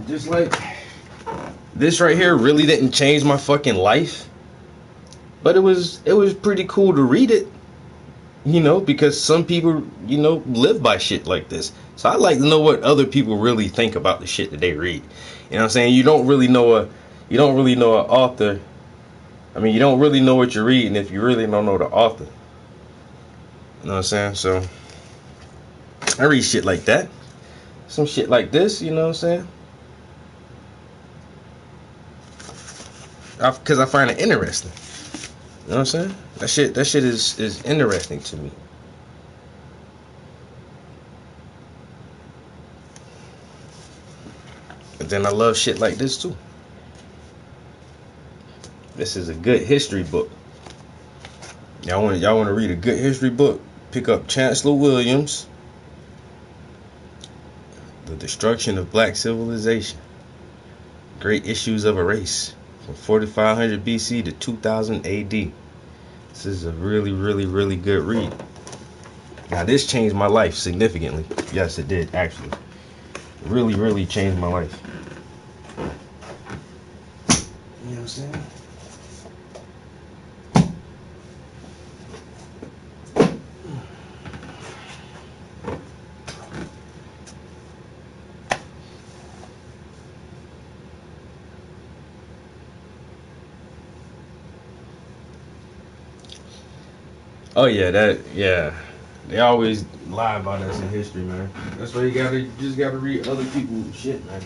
Just like this right here really didn't change my fucking life, but it was pretty cool to read it, because some people, live by shit like this. So I like to know what other people really think about the shit that they read. You know what I'm saying? You don't really know an author. I mean, you don't really know what you're reading if you really don't know the author. You know what I'm saying? So I read shit like that. Some shit like this, you know what I'm saying? Because I find it interesting. You know what I'm saying? That shit is interesting to me. But then I love shit like this too. This is a good history book. Y'all want to read a good history book? Pick up Chancellor Williams, The Destruction of Black Civilization. Great Issues of a Race, from 4500 BC to 2000 AD. This is a really, really, really good read. Now, this changed my life significantly. Yes, it did, actually. It really, really changed my life. You know what I'm saying? Oh yeah, they always lie about us in history, man. That's why you just gotta read other people's shit, man.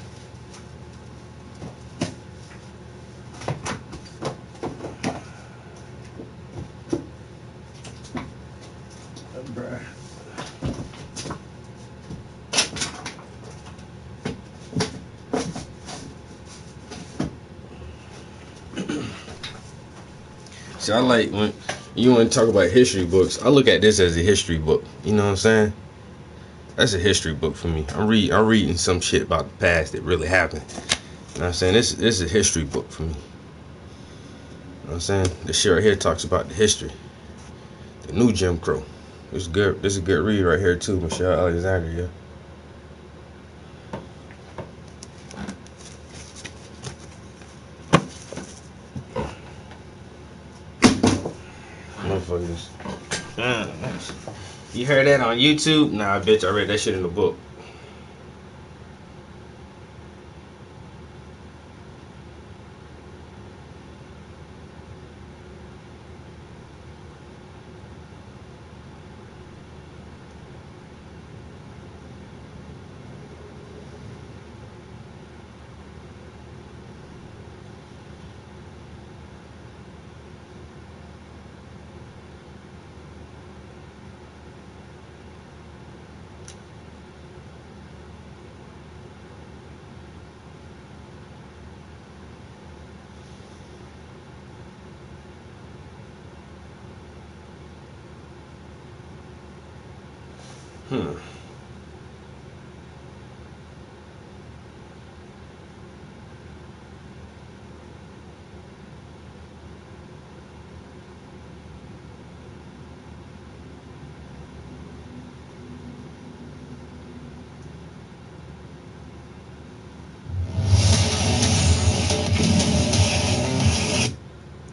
See, I like when you want to talk about history books. I look at this as a history book. You know what I'm saying? That's a history book for me. I'm reading some shit about the past that really happened. You know what I'm saying? This is a history book for me. You know what I'm saying? This shit right here talks about the history. The new Jim Crow. It's good. This is a good read right here too, Michelle Alexander, yeah. Motherfuckers. You heard that on YouTube? Nah, bitch, I read that shit in the book.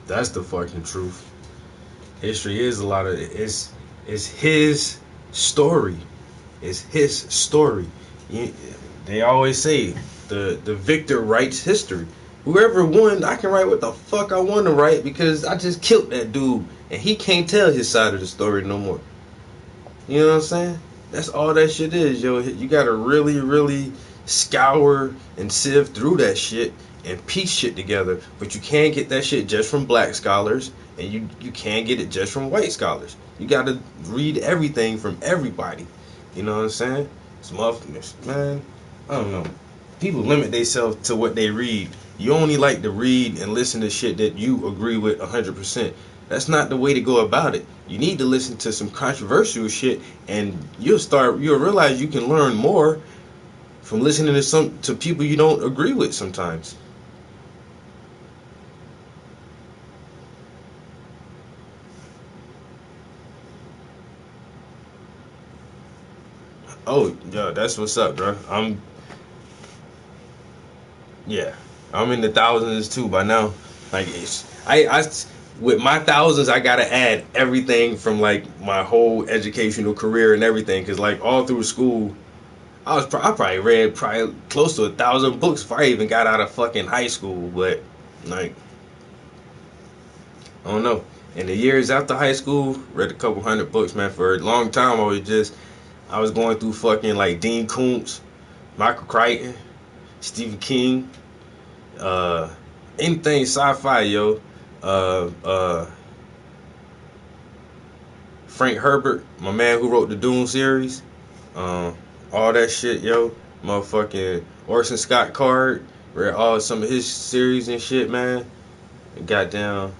That's the fucking truth. History is a lot of it's his story. It's his story. They always say the victor writes history. Whoever won, I can write what the fuck I want to write because I just killed that dude and he can't tell his side of the story no more. You know what I'm saying? That's all that shit is, yo. You gotta really, really scour and sieve through that shit and piece shit together. But you can't get that shit just from black scholars, and you can't get it just from white scholars. You gotta read everything from everybody. You know what I'm saying? Some motherfuckers, man. I don't know. People limit themselves to what they read. You only like to read and listen to shit that you agree with 100%. That's not the way to go about it. You need to listen to some controversial shit, and you'll realize you can learn more from listening to people you don't agree with sometimes. Oh, yeah, that's what's up, bro. Yeah. I'm in the thousands too by now. Like I with my thousands, I gotta add everything from like my whole educational career and everything, cause like all through school, I probably read probably close to 1,000 books before I even got out of fucking high school. But like, I don't know. In the years after high school, read a couple hundred books, man. For a long time, I was going through fucking like Dean Koontz, Michael Crichton, Stephen King, anything sci-fi, yo. Frank Herbert, my man who wrote the Dune series, all that shit, yo. Motherfucking Orson Scott Card, read all some of his series and shit, man. And goddamn,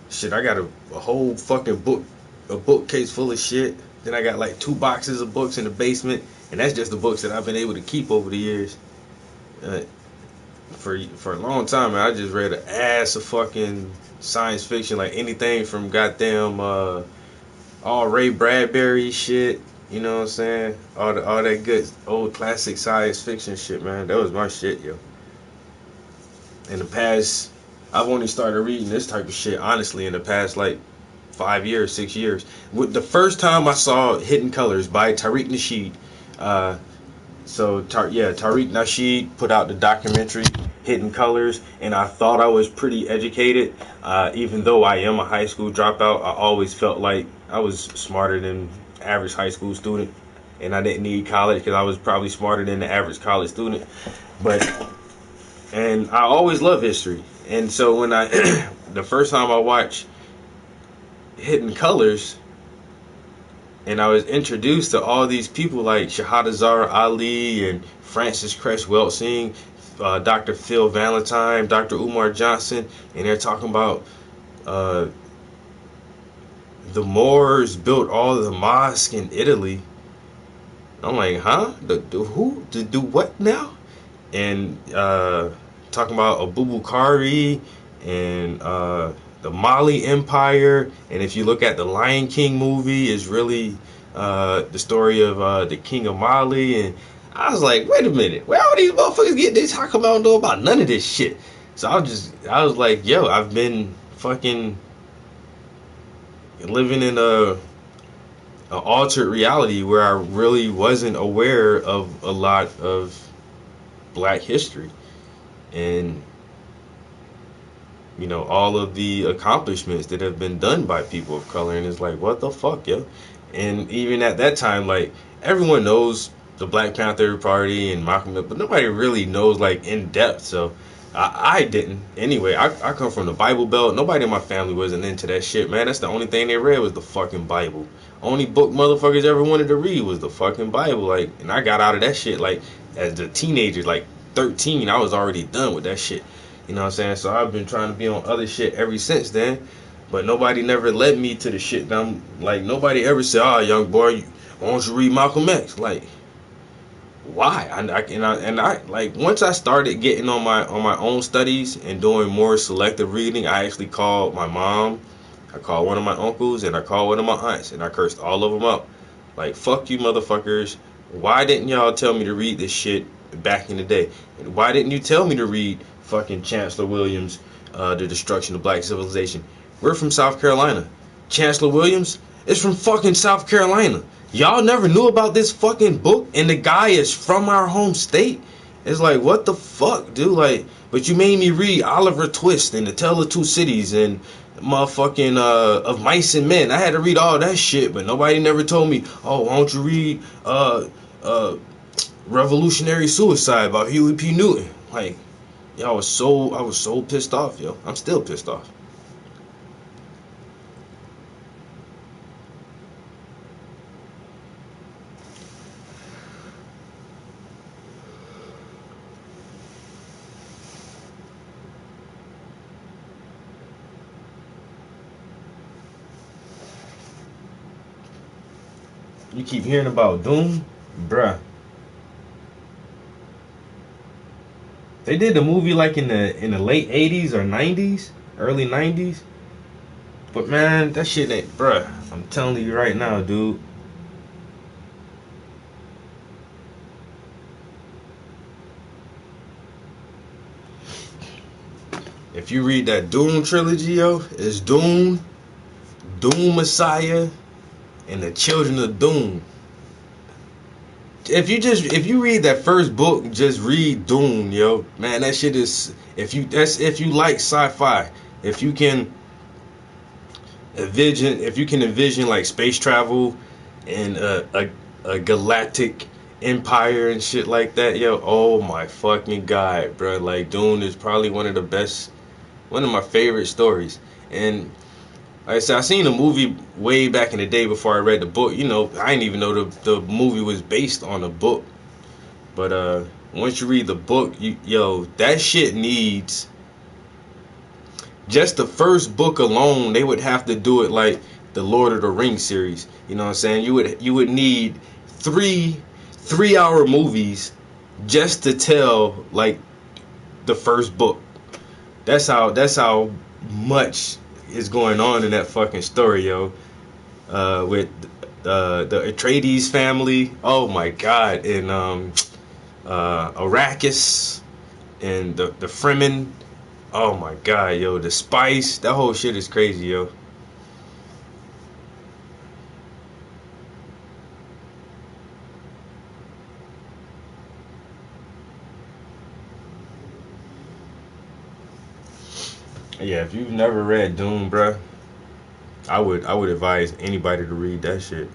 shit, I got a whole fucking a bookcase full of shit. Then I got like 2 boxes of books in the basement, and that's just the books that I've been able to keep over the years. For a long time, man, I just read an ass of fucking science fiction, like anything from goddamn all Ray Bradbury shit. You know what I'm saying? All that good old classic science fiction shit, man. That was my shit, yo. In the past, I've only started reading this type of shit, honestly, in the past like 5 years, 6 years. With the first time I saw Hidden Colors by Tariq Nasheed. Tariq Nasheed put out the documentary Hidden Colors, and I thought I was pretty educated. Even though I am a high school dropout, I always felt like I was smarter than average high school student, and I didn't need college because I was probably smarter than the average college student. And I always love history, and so when the first time I watched Hidden Colors, and I was introduced to all these people like Shahadazar Ali and Francis Cress Welsing, Dr. Phil Valentine, Dr. Umar Johnson, and they're talking about the Moors built all of the mosques in Italy. I'm like, huh? Who? To do what now? And talking about Abubakari and the Mali Empire. And if you look at the Lion King movie, it's really the story of the King of Mali. And I was like, wait a minute, where all these motherfuckers get this? How come I don't know about none of this shit? So I was like, yo, I've been fucking living in a altered reality where I really wasn't aware of a lot of black history and, you know, all of the accomplishments that have been done by people of color. And it's like, what the fuck, yo? And even at that time, like, everyone knows the Black Panther Party and Malcolm X, but nobody really knows, like, in depth. So I didn't. Anyway, I come from the Bible Belt. Nobody in my family wasn't into that shit, man. That's the only thing they read was the fucking Bible. Only book motherfuckers ever wanted to read was the fucking Bible. Like, and I got out of that shit, like, as a teenager, like 13, I was already done with that shit. You know what I'm saying? So I've been trying to be on other shit ever since then. But nobody never led me to the shit that I'm, like, nobody ever said, oh, young boy, why don't you read Malcolm X? Like, why? I like, once I started getting on my own studies and doing more selective reading, I actually called my mom, I called one of my uncles, and I called one of my aunts, and I cursed all of them out. Like, fuck you motherfuckers. Why didn't y'all tell me to read this shit back in the day? And why didn't you tell me to read fucking Chancellor Williams, The Destruction of Black Civilization? We're from South Carolina. Chancellor Williams is from fucking South Carolina. Y'all never knew about this fucking book, and the guy is from our home state? It's like, what the fuck, dude? Like, but you made me read Oliver Twist and The Tale of Two Cities and motherfucking Of Mice and Men. I had to read all that shit, but nobody never told me, oh, why don't you read Revolutionary Suicide by Huey P. Newton? Like, yo, I was so pissed off, yo. I'm still pissed off. You keep hearing about Doom? Bruh. They did the movie like in the late 80s or 90s, early 90s. But man, that shit ain't, bruh. I'm telling you right now, dude. if you read that Doom trilogy, yo, it's Doom, Doom Messiah, and the Children of Doom. If you read that first book, just read Doom, yo, man, that shit is, if you like sci-fi, if you can envision like space travel and a galactic empire and shit like that, yo, oh my fucking god, bro, like Dune is probably one of my favorite stories. And like I said, I seen the movie way back in the day before I read the book. You know, I didn't even know the movie was based on a book. But once you read the book, that shit needs, just the first book alone, they would have to do it like the Lord of the Rings series. You know what I'm saying? You would need three-hour movies just to tell like the first book. That's how much is going on in that fucking story, yo. With the Atreides family, oh my god, and Arrakis and the Fremen, oh my god, yo, the spice, that whole shit is crazy, yo. Yeah, if you've never read Dune, bruh, I would advise anybody to read that shit.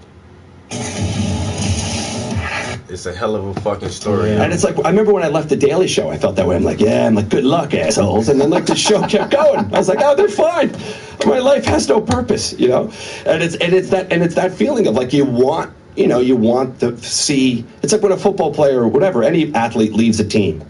It's a hell of a fucking story. And it's like, I remember when I left the Daily Show, I felt that way. I'm like, good luck, assholes. And then like the show kept going. I was like, oh, they're fine. My life has no purpose, you know. And it's that feeling of like you want to see. It's like when a football player or whatever, any athlete leaves a team.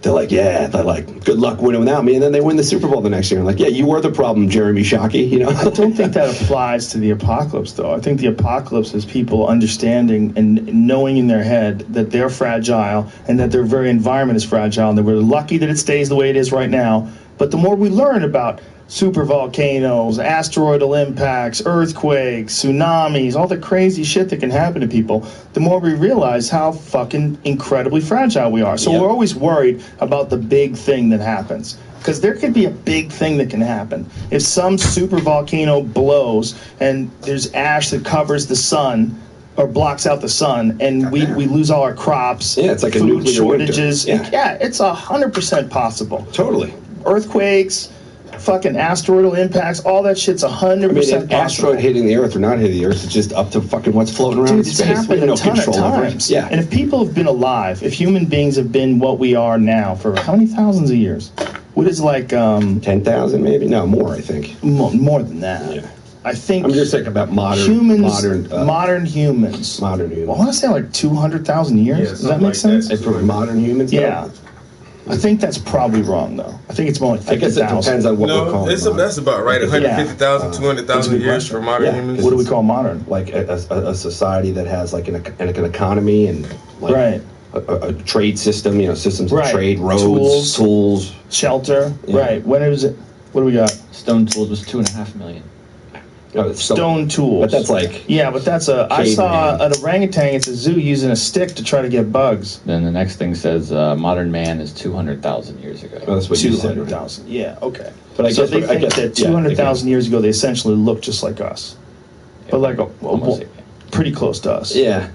They're like, good luck winning without me, and then they win the Super Bowl the next year. I'm like, yeah, you were the problem, Jeremy Shockey, you know? I don't think that applies to the apocalypse, though. I think the apocalypse is people understanding and knowing in their head that they're fragile and that their very environment is fragile, and that we're lucky that it stays the way it is right now. But the more we learn about super volcanoes, asteroidal impacts, earthquakes, tsunamis, all the crazy shit that can happen to people, the more we realize how fucking incredibly fragile we are. So we're always worried about the big thing that happens. Because there could be a big thing that can happen. If some super volcano blows and there's ash that covers the sun or blocks out the sun, and we lose all our crops, it's like food a nuclear shortages. winter. It's 100% possible. Totally. Earthquakes, fucking asteroidal impacts, all that shit's 100% possible. Asteroid hitting the Earth or not hitting the Earth, it's just up to fucking what's floating around in space. It's happened no a ton control of over it. times. Yeah. And if people have been alive, if human beings have been what we are now for how many thousands of years? What is like 10,000 maybe? No, more, I think. More than that. Yeah. I think I'm just thinking about modern humans. Well, I want to say like 200,000 years. Does that make sense? For modern humans? Yeah. I think that's probably wrong, though. I think it's more like 50,000. I guess it depends on what we're calling modern. That's about right. 150,000, 200,000 years for modern humans. What do we call modern? Like a society that has like an economy and like a trade system, systems of trade, roads, tools, shelter. Yeah. Right. When is it? What do we got? Stone tools was 2.5 million. Stone tools. But that's like... Yeah, but that's I saw an orangutan at the zoo using a stick to try to get bugs. Then the next thing says modern man is 200,000 years ago. Oh, that's what you said. 200,000. Yeah, okay. But I guess they think that 200,000 years ago, they essentially look just like us. Yeah, but like pretty close to us. Yeah.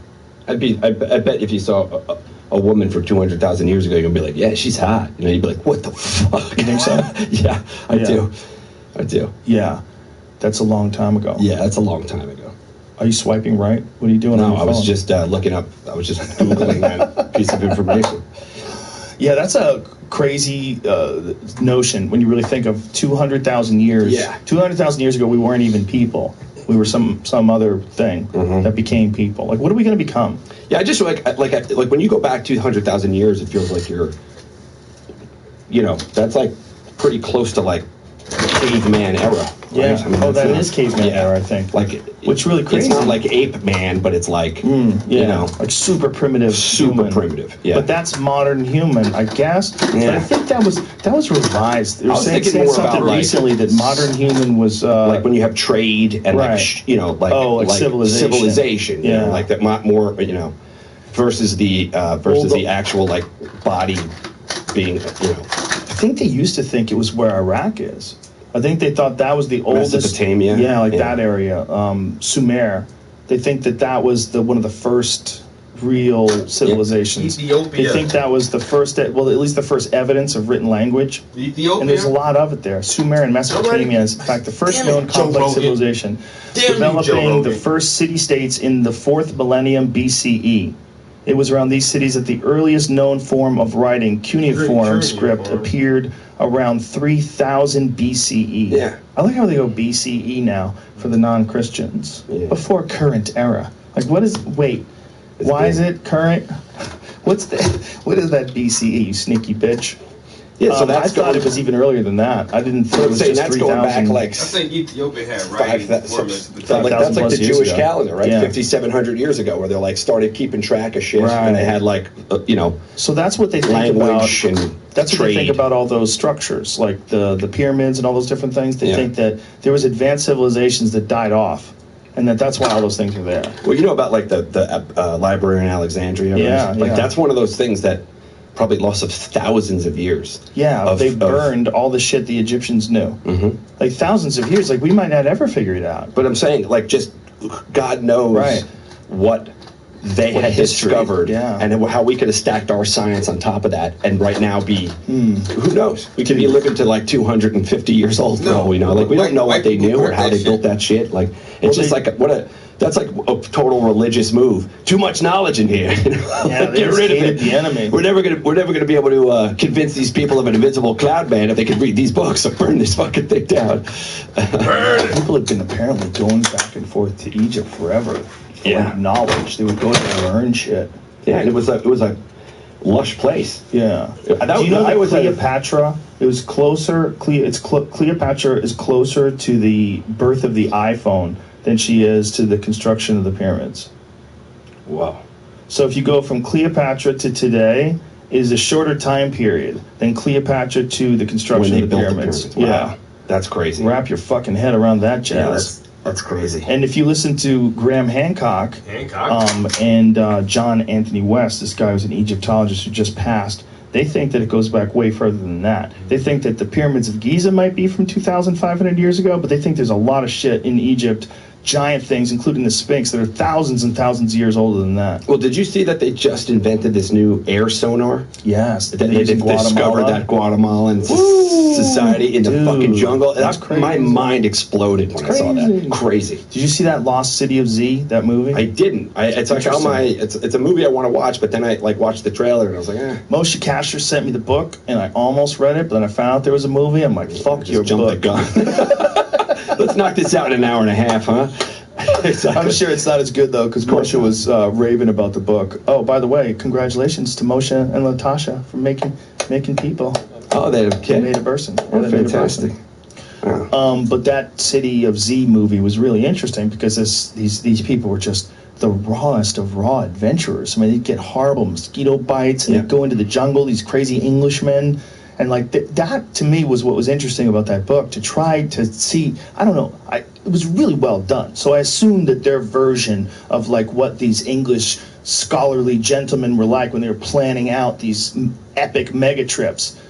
I bet if you saw a woman for 200,000 years ago, you're going to be like, yeah, she's hot. You'd be like, what the fuck? You think so? Yeah, I do. Yeah. That's a long time ago. Yeah, that's a long time ago. Are you swiping right? What are you doing on your phone? No, I was just looking up. I was just Googling that piece of information. Yeah, that's a crazy notion when you really think of 200,000 years. Yeah. 200,000 years ago, we weren't even people. We were some other thing that became people. Like, what are we going to become? Yeah, I just like when you go back 200,000 years, it feels like you're, that's like pretty close to like caveman era. Right? Yeah. I mean, that is caveman era, I think. Like, which really crazy. It's not like ape man, but it's like like super primitive. Primitive. Yeah. But that's modern human, I guess. Yeah. But I think that was revised. They were saying something about, recently that modern human was like when you have trade and like civilization. Yeah. Like that more versus the actual like body being think they used to think it was where Iraq is. I think they thought that was the oldest. Mesopotamia. Yeah, like that area. Sumer. They think that was one of the first real civilizations. Ethiopia. They think that was the first, well, at least the first evidence of written language. Ethiopia. And there's a lot of it there. Sumer and Mesopotamia is, in fact, the first known complex civilization, developing the first city-states in the 4th millennium BCE. It was around these cities that the earliest known form of writing, cuneiform script, appeared around 3000 BCE. Yeah. I like how they go BCE now for the non-Christians. Yeah. Before current era. Like, what is, wait, why is it current? What is that BCE, you sneaky bitch? Yeah, so I thought it was even earlier than that. I didn't think it was just 3,000. Going back like I think Ethiopia had writing formats. That's like the Jewish ago. calendar, right? Yeah. 5,700 years ago, where they like started keeping track of shit, and they had like So that's what they think language about. and That's what trade. they think about all those structures, like the pyramids and all those different things. They Yeah. think that there was advanced civilizations that died off, and that's why all those things are there. Well, you know about like the library in Alexandria, Yeah, right? Like yeah. that's one of those things that probably lost of thousands of years. Yeah, they burned all the shit the Egyptians knew. Mm-hmm. Like thousands of years. Like we might not ever figure it out. But I'm saying, like, just God knows what they had history, discovered, yeah. and how we could have stacked our science on top of that, and right now be who knows? We could be living to like 250 years old for all we know. Like we don't know what they knew or how they built that shit. Like it's just like that's like a total religious move. Too much knowledge in here. Yeah, Get rid of it. The enemy. We're never gonna be able to convince these people of an invisible cloud man if they could read these books. So burn this fucking thing down. People have been apparently going back and forth to Egypt forever. For knowledge. They would go there and learn shit. Yeah, and it was a lush place. Yeah. Do you know that Cleopatra? It was closer. Cleopatra is closer to the birth of the iPhone than she is to the construction of the pyramids. Wow. So if you go from Cleopatra to today, it is a shorter time period than Cleopatra to the construction of the pyramids. Wow. Yeah. That's crazy. Wrap your fucking head around that jazz. That's crazy. And if you listen to Graham Hancock and John Anthony West, this guy was an Egyptologist who just passed, they think that it goes back way further than that. They think that the pyramids of Giza might be from 2,500 years ago, but they think there's a lot of shit in Egypt, giant things, including the Sphinx, that are thousands and thousands of years older than that. Well, did you see that they just invented this new air sonar? Yes. They discovered that Guatemalan society in the fucking jungle. That's crazy. My mind exploded when I saw that. Crazy. Did you see that Lost City of Z, that movie? I didn't. It's like on my. It's a movie I want to watch, but then I like watched the trailer and I was like, eh. Moshe Kasher sent me the book, and I almost read it, but then I found out there was a movie. I'm like, fuck your book. The gun. Let's knock this out in an hour and a half, huh? I'm sure it's not as good, though, because Moshe was raving about the book. Oh, by the way, congratulations to Moshe and Latasha for making people. Oh, they made a person. Oh, fantastic. But that City of Z movie was really interesting because these people were just the rawest of raw adventurers. I mean, they'd get horrible mosquito bites, and they'd go into the jungle, these crazy Englishmen. And like that to me was what was interesting about that book, to try to see, I don't know, it was really well done. So I assumed that their version of like what these English scholarly gentlemen were like when they were planning out these epic mega trips.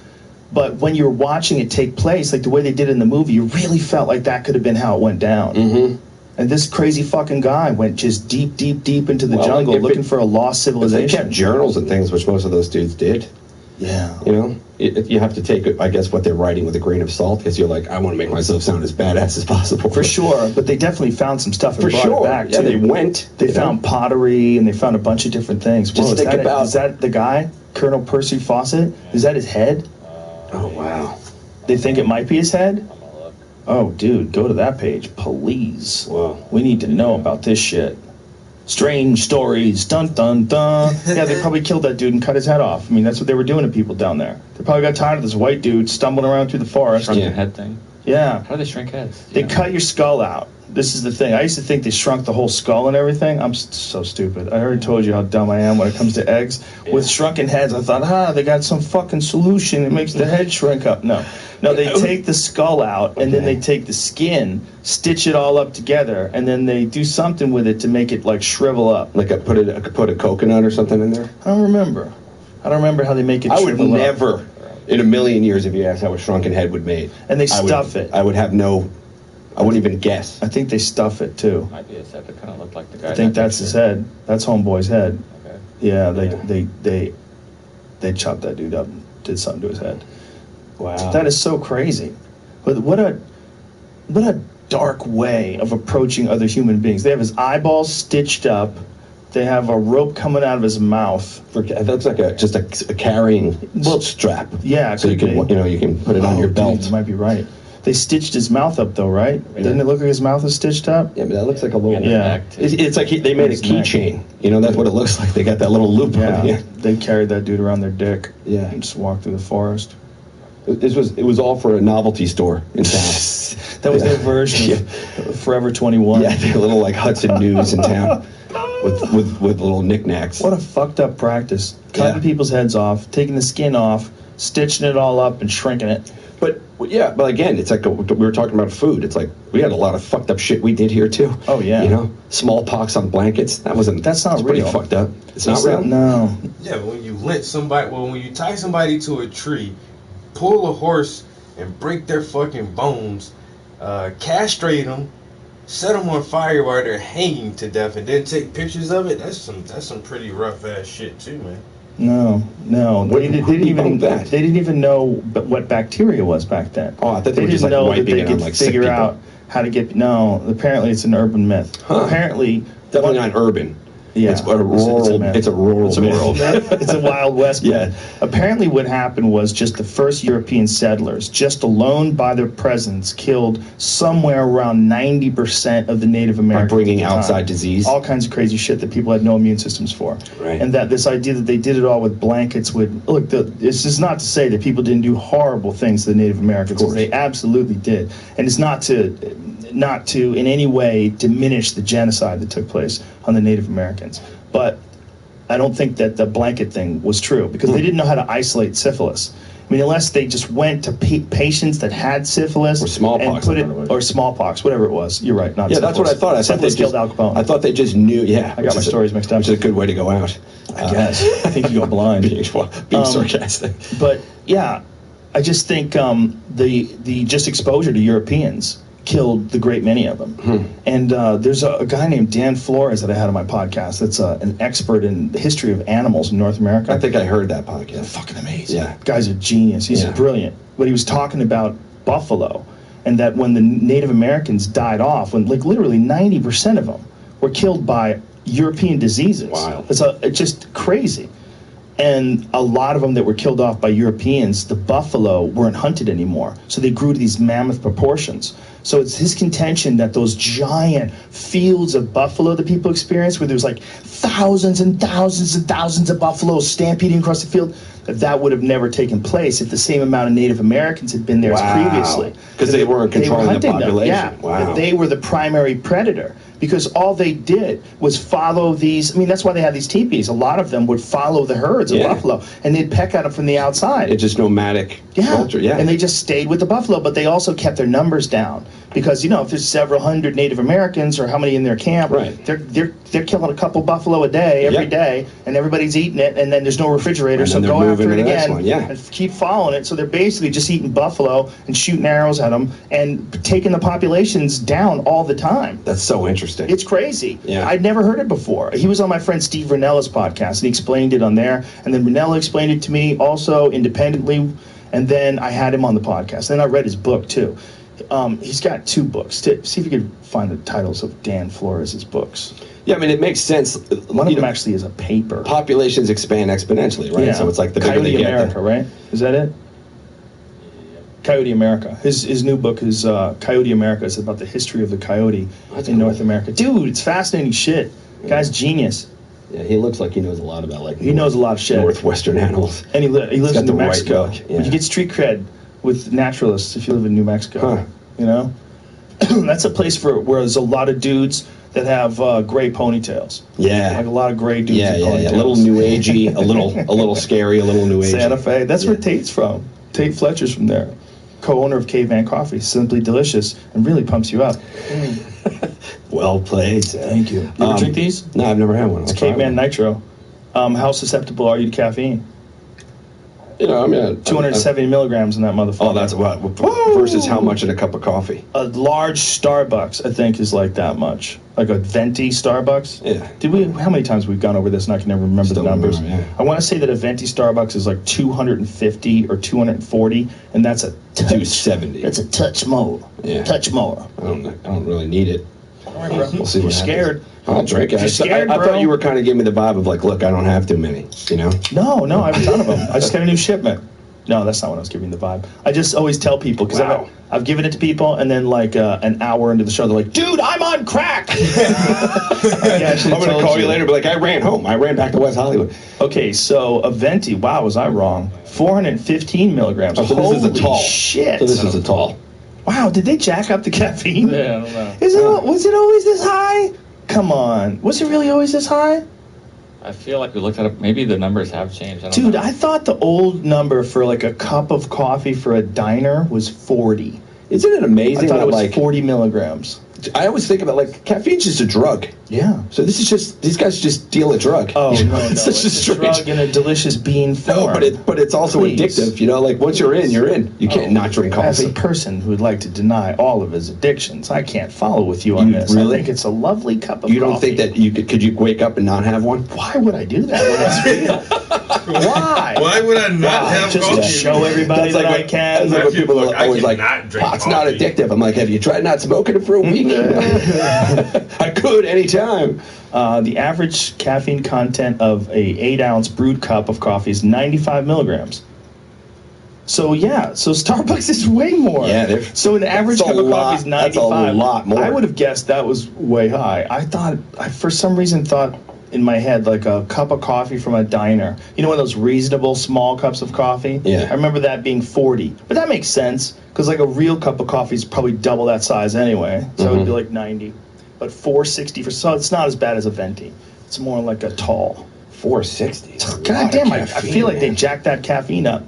But when you're watching it take place, like the way they did it in the movie, you really felt like that could have been how it went down. Mm-hmm. And this crazy fucking guy went just deep, deep, deep into the jungle looking for a lost civilization. They kept journals and things, which most of those dudes did. Yeah. You know, you have to take, I guess, what they're writing with a grain of salt, because you're like, I want to make myself sound as badass as possible. For sure, but they definitely found some stuff and For brought sure. it back, Yeah, too. They found pottery, and they found a bunch of different things. Just Whoa, think about... Is that the guy? Colonel Percy Fawcett? Is that his head? Oh, wow. They think it might be his head? Oh, dude, go to that page, please. Wow. We need to know about this shit. Strange stories, dun dun dun. Yeah, they probably killed that dude and cut his head off. I mean, that's what they were doing to people down there. They probably got tired of this white dude stumbling around through the forest. Shrunken head thing? Yeah. How do they shrink heads? They cut your skull out. This is the thing. I used to think they shrunk the whole skull and everything. I'm so stupid. I already told you how dumb I am when it comes to eggs. Yeah. With shrunken heads, I thought, they got some fucking solution that makes the head shrink up. No, they take the skull out, and then they take the skin, stitch it all up together, and then they do something with it to make it, like, shrivel up. Like put a coconut or something in there? I don't remember how they make it shrivel up. In a million years, if you asked how a shrunken head would made, And they stuff it. I would have no. I wouldn't even guess. I think they stuff it too. Might be his head that kind of looked like the guy. I think that's his head. That's Homeboy's head. Okay. Yeah, they chopped that dude up and did something to his head. Wow. That is so crazy. But what a dark way of approaching other human beings. They have his eyeballs stitched up. They have a rope coming out of his mouth. That looks like just a carrying strap. Yeah, so you can you can put it on your belt. Dude, you might be right. They stitched his mouth up though, right? Yeah. Didn't it look like his mouth was stitched up? Yeah, but that looks like a little. Yeah, it's like they made a keychain. You know, that's what it looks like. They got that little loop on it. They carried that dude around their dick. Yeah, and just walked through the forest. It was all for a novelty store in town. That was their version of Forever 21. Yeah, a little like Hudson News in town with little knicknacks. What a fucked up practice. Cutting people's heads off, taking the skin off, stitching it all up and shrinking it. But again, it's like we were talking about food. It's like we had a lot of fucked up shit we did here too. Oh yeah, you know, smallpox on blankets. That's not real. Pretty fucked up. It's not real. No. Yeah, when you lynch somebody, when you tie somebody to a tree, pull a horse and break their fucking bones, castrate them, set them on fire while they're hanging to death, and then take pictures of it. That's some pretty rough ass shit too, man. No. They didn't even know what bacteria was back then. Oh, I thought they were just didn't know that wiping they it on could like sick figure people. out how to get. No, apparently it's an urban myth. Huh. Apparently, definitely not urban. Yeah, it's a rural. It's a rural myth. It's a Wild West myth. Yeah. Apparently, what happened was just the first European settlers, just alone by their presence, killed somewhere around 90% of the Native Americans. By bringing at the time. outside disease. All kinds of crazy shit that people had no immune systems for. Right. And that this idea that they did it all with blankets would look. This is not to say that people didn't do horrible things to the Native Americans. They absolutely did, and it's not to in any way diminish the genocide that took place on the Native Americans. But I don't think that the blanket thing was true because they didn't know how to isolate syphilis. I mean, unless they just went to patients that had syphilis or smallpox, or smallpox, whatever it was. You're right, not syphilis. That's what I thought. I thought syphilis killed Al Capone. I thought they just knew. Yeah, I got my stories mixed up. Which is a good way to go out. I guess. I think you go blind. being sarcastic. But yeah, I just think the just exposure to Europeans killed the great many of them. And there's a guy named Dan Flores that I had on my podcast that's an expert in the history of animals in North America. I think I heard that podcast. Fucking amazing. Yeah. Guy's a genius. He's brilliant. But he was talking about buffalo and that when the Native Americans died off, when like literally 90% of them were killed by European diseases. Wow. It's just crazy. And a lot of them that were killed off by Europeans, the buffalo weren't hunted anymore. So they grew to these mammoth proportions. So it's his contention that those giant fields of buffalo that people experience, where there's like thousands and thousands and thousands of buffaloes stampeding across the field, that would have never taken place if the same amount of Native Americans had been there as previously. Because they weren't controlling the population. Yeah, wow. They were the primary predator. Because all they did was follow these. I mean, that's why they had these teepees. A lot of them would follow the herds of buffalo, and they'd peck at them from the outside. It's just nomadic culture, And they just stayed with the buffalo, but they also kept their numbers down. Because, if there's several hundred Native Americans or how many in their camp, they're killing a couple buffalo a day, every day, and everybody's eating it, and then there's no refrigerator, and so go after it again and keep following it. So they're basically just eating buffalo and shooting arrows at them and taking the populations down all the time. That's so interesting. It's crazy. Yeah. I'd never heard it before. He was on my friend Steve Rinella's podcast, and he explained it on there. And then Rinella explained it to me also independently. And then I had him on the podcast. And I read his book, too. He's got 2 books. See if you could find the titles of Dan Flores' books. Yeah, I mean, it makes sense. One of them actually is a paper. Populations expand exponentially, right? Yeah. So it's like the bigger Coyote they get. America, right? Is that it? Coyote America. His new book is Coyote America. It's about the history of the coyote in North America. Dude, it's fascinating shit. Guy's genius. Yeah, he looks like he knows a lot about he knows a lot of shit. Northwestern animals. And he lives in New Mexico. Right yeah. But you get street cred with naturalists if you live in New Mexico. Huh. That's a place where there's a lot of dudes that have gray ponytails. Yeah, like a lot of gray dudes. Yeah, with ponytails. A little new agey, a little scary, a little new agey. Santa Fe. That's where Tate's from. Tate Fletcher's from there. Co-owner of Caveman Coffee. Simply delicious and really pumps you up. Well played. Thank you. You ever drink these? No, I've never had one. It's Caveman Nitro. How susceptible are you to caffeine? You know, I mean, 270 milligrams in that motherfucker. Oh, that's what. Versus how much in a cup of coffee? A large Starbucks, I think, is like that much. Like a venti Starbucks. Yeah. Did we? How many times we've gone over this, and I can never remember the numbers. Remember, yeah. I want to say that a venti Starbucks is like 250 or 240, and that's a touch. 270. That's a touch more. Yeah. Touch more. I don't really need it. All right, bro. We'll see You're what scared. happens. I'll drink it. You're scared, I bro. thought you were kind of giving me the vibe of like, look, I don't have too many. You know? No, I have a ton of them. I just got a new shipment. No, that's not what I was giving the vibe. I just always tell people, because I've given it to people, and then like an hour into the show, they're like, dude, I'm on crack! I'm going to call you later, but like, I ran home. I ran back to West Hollywood. Okay, so a venti, wow, was I wrong? 415 milligrams. Oh, so this is a Holy tall. shit. So this is a tall. Wow, did they jack up the caffeine? Yeah, I don't know. Was it always this high? Come on. Was it really always this high? I feel like we looked at it. Maybe the numbers have changed. I don't Dude, know. I thought the old number for like a cup of coffee for a diner was 40. Isn't it amazing I thought that it was like 40 milligrams. I always think about like caffeine's just a drug. Yeah. So this is just these guys just deal a drug. Oh You know, no, it's it's just a drug in a delicious bean form. No, but it's also Please. addictive. You know, like once you're in, you're in. You can't not drink As coffee. a person who would like to deny all of his addictions, I can't follow with you on You this. really? I think it's a lovely cup of You don't coffee. think that you could you wake up and not have one? Why would I do that when it's real? Why? Why would I not have Just coffee? to show everybody that I can. That's like when people are I always like, cannot drink pot's not coffee." addictive. I'm like, have you tried not smoking it for a week? I could anytime. The average caffeine content of a 8-ounce brewed cup of coffee is 95 milligrams. So yeah, so Starbucks is way more. Yeah, so an average that's a cup of lot- coffee is 95. that's a lot more. I would have guessed that was way high. I for some reason thought in my head like a cup of coffee from a diner. You know, one of those reasonable small cups of coffee? Yeah. I remember that being 40. But that makes sense because like a real cup of coffee is probably double that size anyway. So it would be like 90. But 460 so it's not as bad as a venti. It's more like a tall. 460. God damn, I feel like they jacked that caffeine up.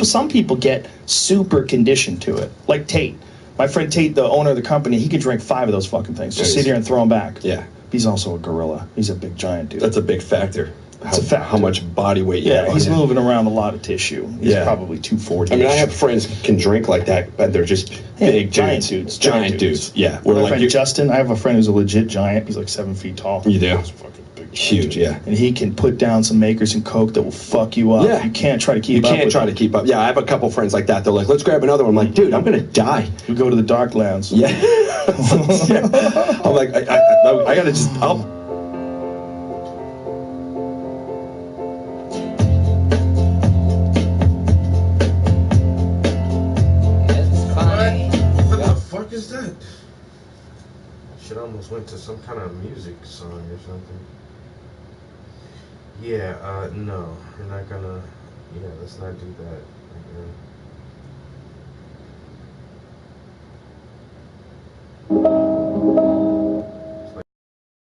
Some people get super conditioned to it. Like Tate. My friend Tate, the owner of the company, he could drink 5 of those fucking things. Just sit here and throw them back. Yeah. He's also a gorilla. He's a big giant dude. That's a big factor. It's a factor. How much body weight you Yeah, have. he's moving around a lot of tissue. He's Yeah. probably 240. I mean, I have friends can drink like that, but they're just big giant dudes. dudes. Giant dudes. Yeah. My We're like friend Justin, I have a friend who's a legit giant. He's like 7 feet tall. You do? He's fucking big. Huge, yeah. And he can put down some Makers and Coke that will fuck you up. Yeah. You can't try to keep You up can't with try him. to keep up. Yeah, I have a couple friends like that. They're like, let's grab another one. I'm like, dude, I'm going to die. You go to the Darklands. Yeah. Yeah. I'm like, I got to just, What the fuck is that? Shit almost went to some kind of music song or something. Yeah, no, we're not gonna. Yeah, let's not do that again.